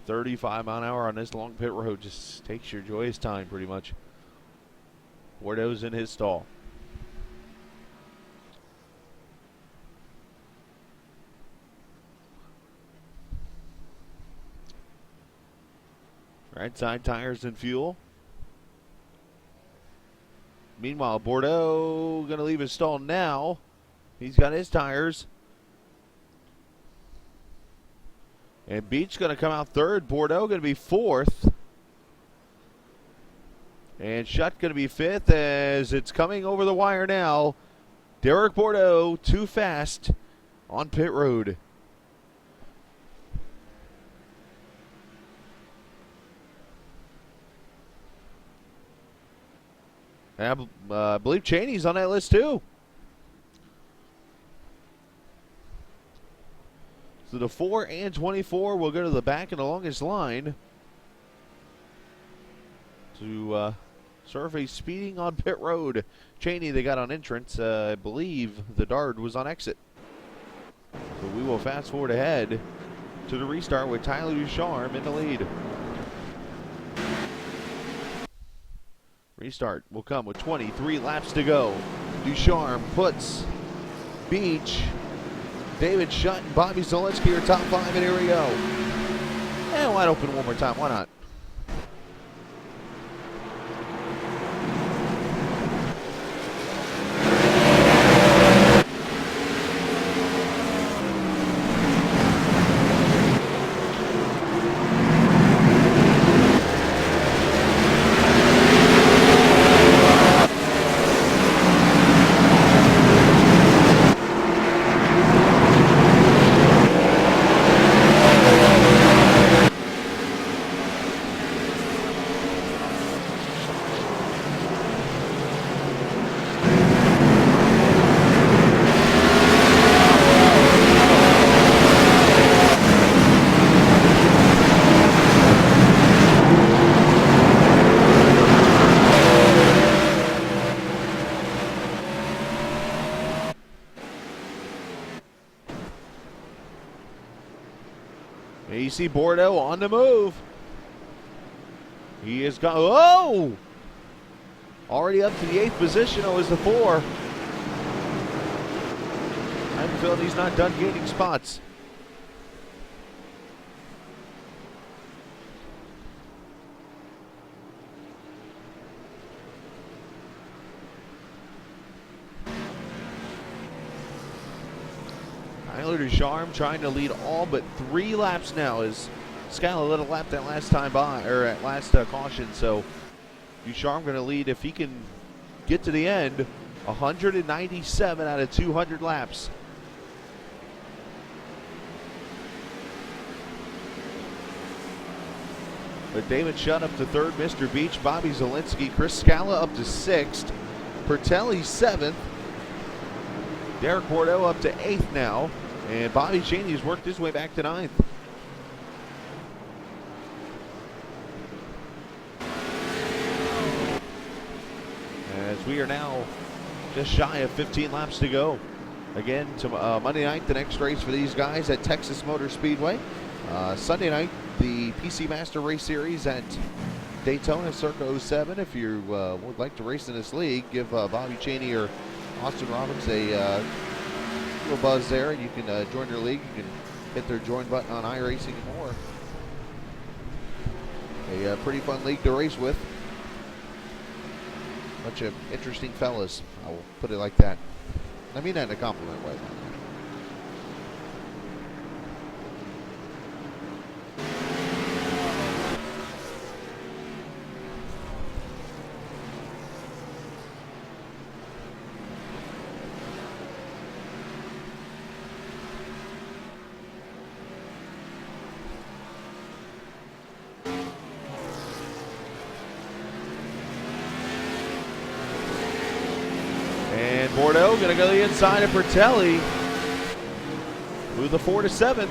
$35-mile-an-hour on this long pit road just takes your joyous time pretty much. Bordeaux's in his stall. Right side tires and fuel. Meanwhile, Bordeaux going to leave his stall now. He's got his tires. And Beach going to come out third. Bordeaux going to be fourth. And Shutt going to be fifth as it's coming over the wire now. Derek Bordeaux too fast on pit road. I believe Cheney's on that list too. So the 4 and 24 will go to the back and the longest line to survey speeding on pit road. Cheney, they got on entrance. I believe the Dard was on exit. So we will fast forward ahead to the restart with Tyler Ducharme in the lead. Restart will come with 23 laps to go. Ducharme puts Beach, David Shutt, and Bobby Zalewski are top 5, and here we go. And wide open one more time, why not? You see Bordeaux on the move. He is gone. Oh! Already up to the 8th position. Oh, is the 4. I'm feeling he's not done gaining spots. Tyler Ducharme trying to lead all but 3 laps now as Scala led a lap that last time by, or at last caution. So Ducharme going to lead if he can get to the end. 197 out of 200 laps. But David Shutt up to 3rd, Mr. Beach, Bobby Zalewski, Chris Scala up to 6th, Pertelli 7th, Derek Bordeaux up to 8th now, and Bobby Cheney has worked his way back to 9th. As we are now just shy of 15 laps to go. Again, to Monday night, the next race for these guys at Texas Motor Speedway. Sunday night, the PC Master Race Series at Daytona Circa 07. If you would like to race in this league, give Bobby Cheney or Austin Roberts a little buzz there, and you can join their league. You can hit their join button on iRacing and more. A pretty fun league to race with. Bunch of interesting fellas. I will put it like that. I mean that in a compliment way. And Bordeaux going to go to the inside of Bertelli. Move the 4 to 7th.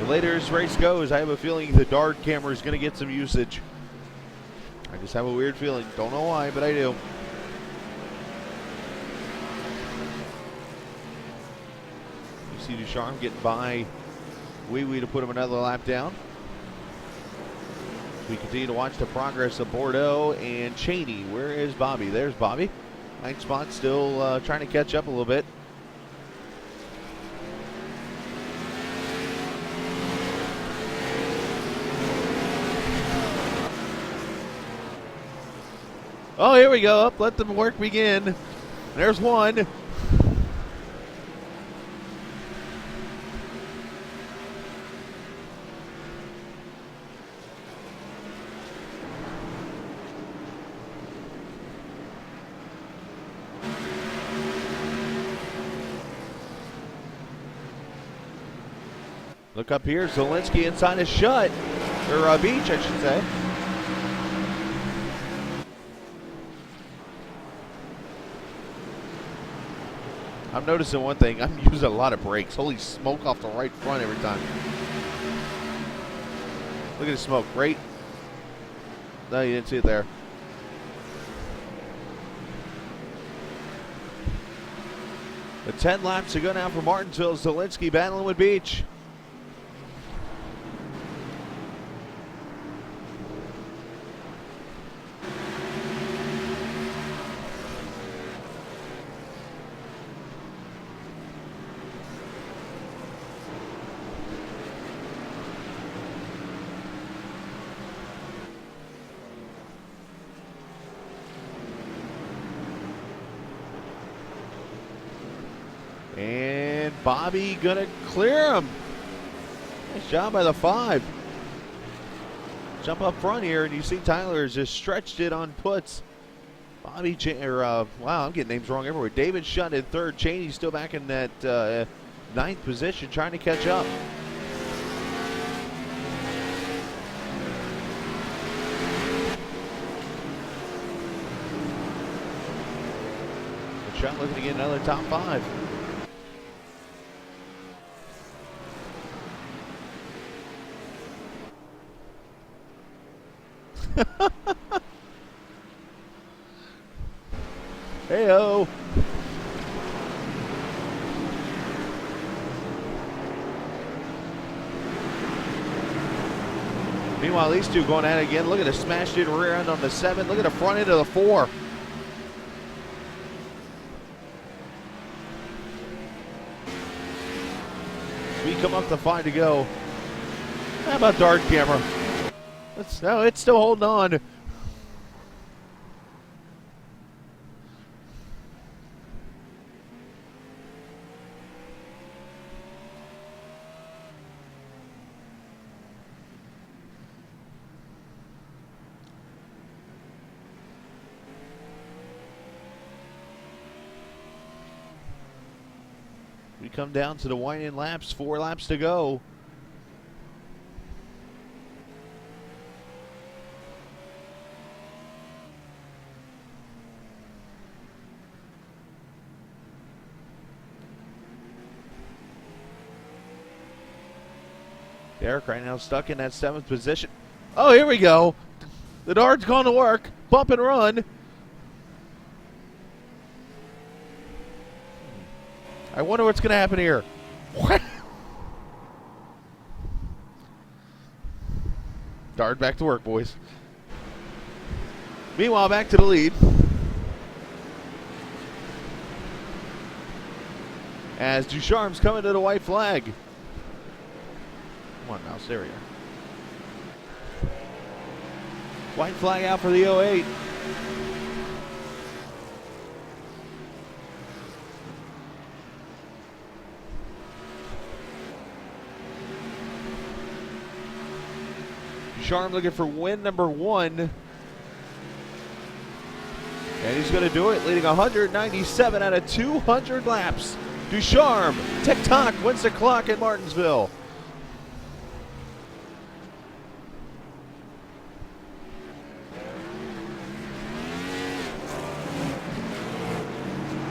The later this race goes, I have a feeling the dart camera is going to get some usage. I just have a weird feeling. Don't know why, but I do. You see Ducharme getting by Wee Wee to put him another lap down. We continue to watch the progress of Bordeaux and Cheney. Where is Bobby? There's Bobby. 9th spot, still trying to catch up a little bit. Oh, here we go. Up, let the work begin. There's one. Look up here, Zielinski inside his shut, or beach, I should say. I'm noticing one thing. I'm using a lot of brakes. Holy smoke off the right front every time. Look at the smoke, right? No, you didn't see it there. The 10 laps to go now for Martinsville. Zielinski battling with Beach. And Bobby gonna clear him. Nice job by the 5. Jump up front here, and you see Tyler's just stretched it on puts. Bobby, wow, I'm getting names wrong everywhere. David Shutt in 3rd. Cheney still back in that 9th position, trying to catch up. Shutt looking to get another top 5. Hey-o. Meanwhile, these two going at it again. Look at the smashed in rear end on the 7. Look at the front end of the 4. We come up to 5 to go. How about dart camera? No, it's still holding on. We come down to the winding laps, 4 laps to go. Derek right now stuck in that 7th position. Oh, here we go. The dart's going to work. Bump and run. I wonder what's going to happen here. What? Dart back to work, boys. Meanwhile, back to the lead. As Ducharme's coming to the white flag. Come on now, Syria. White flag out for the 08. Ducharme looking for win number 1. And he's going to do it, leading 197 out of 200 laps. Ducharme, tick-tock, wins the clock at Martinsville.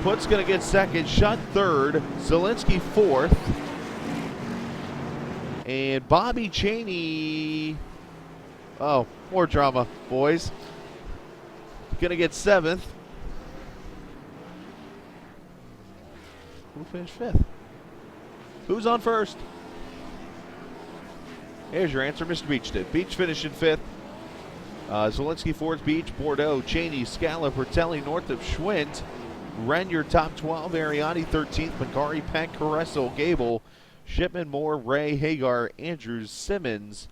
Putt's going to get second, Shutt third, Zielinski fourth. And Bobby Cheney, oh, more drama, boys. Going to get 7th. Who finished 5th? Who's on first? Here's your answer. Mr. Beach did. Beach finished in 5th. Zielinski 4th, Beach, Bordeaux, Cheney, Scala, Bertelli, north of Schwint. Ren, your top 12. Ariani 13th. Macari, Peck, Carreso, Gable, Shipman, Moore, Ray, Hagar, Andrews, Simmons.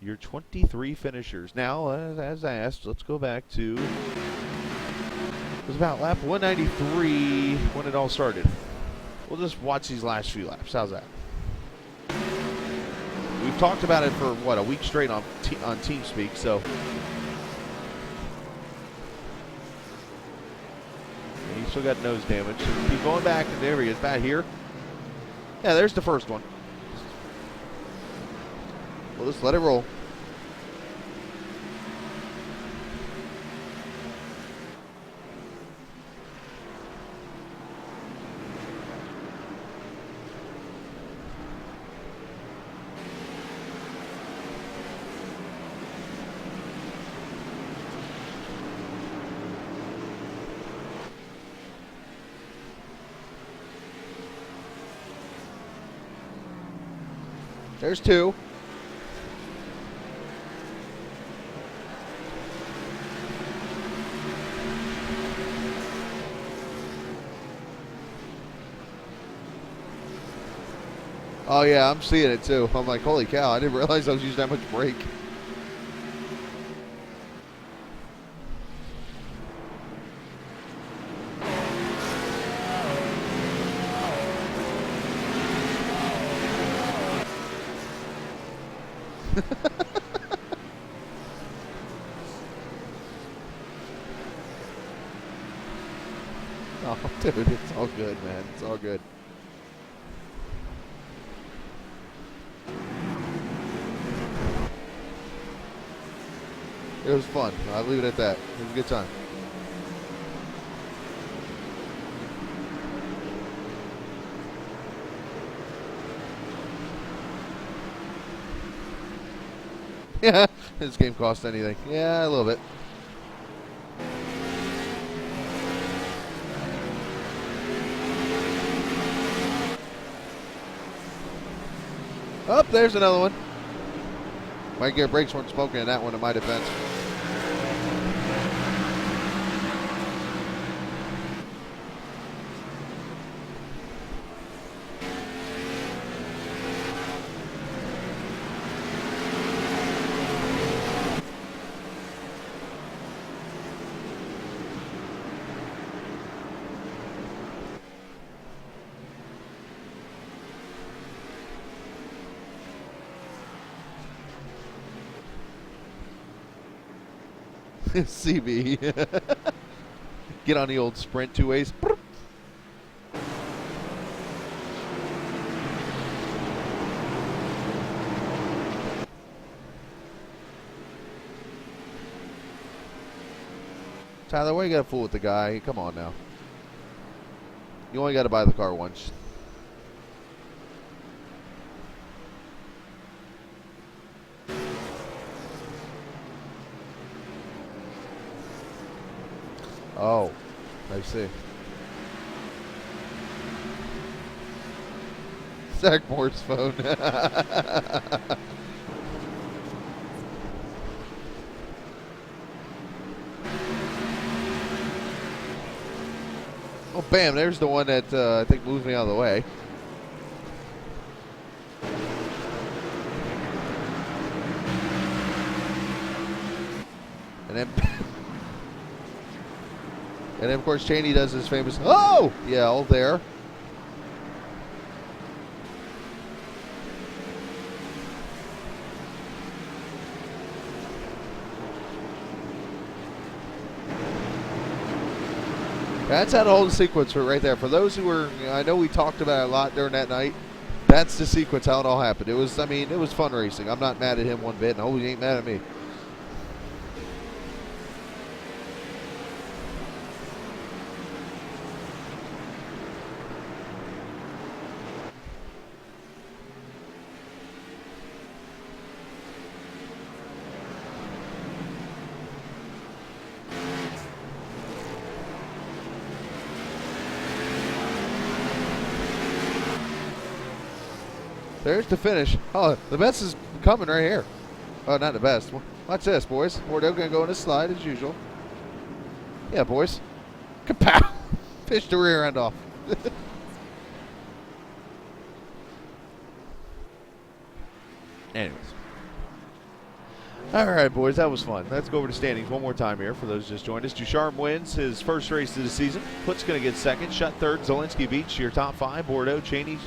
Your 23 finishers. Now, as asked, let's go back to, it was about lap 193 when it all started. We'll just watch these last few laps. How's that? We've talked about it for, what, a week straight on TeamSpeak, so. And he still got nose damage. So keep going back, and there he is, back here. Yeah, there's the first one. We'll just let it roll. There's 2. Oh yeah, I'm seeing it too. I'm like, holy cow, I didn't realize I was using that much brake. Oh, dude, it's all good, man. It's all good. It was fun. I'll leave it at that. It was a good time. Yeah, this game cost anything. Yeah, a little bit. Oh, there's another one. Might get brakes weren't smoking in that one in my defense. CB. Get on the old sprint 2 ways. Tyler, why you gotta fool with the guy? Come on now. You only gotta buy the car once. Oh, I see. Zach Moore's phone. Oh, bam, there's the one that I think moves me out of the way. And then, and then of course, Cheney does his famous "oh" yell there. That's how the whole sequence right there. For those who were, I know we talked about it a lot during that night. That's the sequence, how it all happened. It was, I mean, it was fun racing. I'm not mad at him one bit. No, he ain't mad at me. There's the finish. Oh, the best is coming right here. Oh, not the best. Watch this, boys. Bordeaux going to go in a slide as usual. Yeah, boys. Kapow! Fish the rear end off. Anyways. All right, boys. That was fun. Let's go over to standings one more time here for those who just joined us. Ducharme wins his first race of the season. Putt's going to get second. Shutt third. Zielinski Beach, your top five. Bordeaux, Cheney,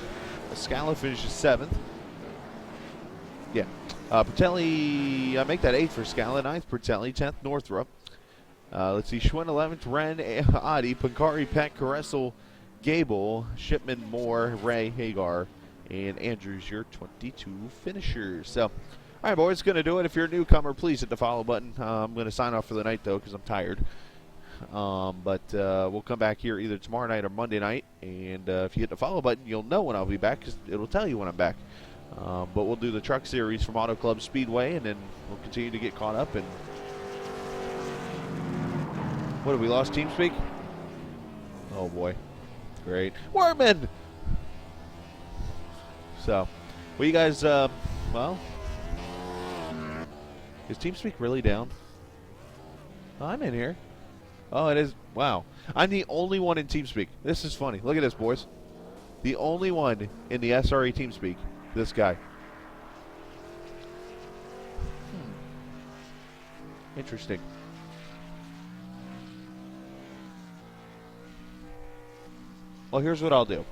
Scala finishes seventh. Yeah. Bertelli, I make that eighth for Scala. Ninth, Bertelli. 10th, Northrop. Let's see. Schwinn 11th. Wren, Adi, Pancari, Peck, Caressel, Gable, Shipman, Moore, Ray, Hagar, and Andrews, your 22 finishers. So, all right, boys, going to do it. If you're a newcomer, please hit the follow button. I'm going to sign off for the night, though, because I'm tired. But we'll come back here either tomorrow night or Monday night, and if you hit the follow button, you'll know when I'll be back because it'll tell you when I'm back. But we'll do the truck series from Auto Club Speedway, and then we'll continue to get caught up. And what have we lost? TeamSpeak? Oh boy, great, Worman. So, well, you guys, well, is TeamSpeak really down? I'm in here. Oh, it is. Wow. I'm the only one in TeamSpeak. This is funny. Look at this, boys. The only one in the SRA TeamSpeak. This guy. Interesting. Well, here's what I'll do.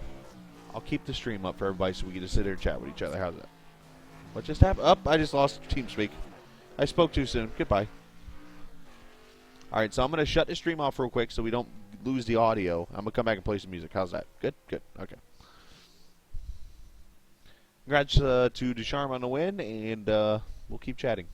I'll keep the stream up for everybody so we can just sit here and chat with each other. How's that? What just happened? Up, I just lost TeamSpeak. I spoke too soon. Goodbye. All right, so I'm going to shut the stream off real quick so we don't lose the audio. I'm going to come back and play some music. How's that? Good? Good. Okay. Congrats to Ducharme on the win, and we'll keep chatting.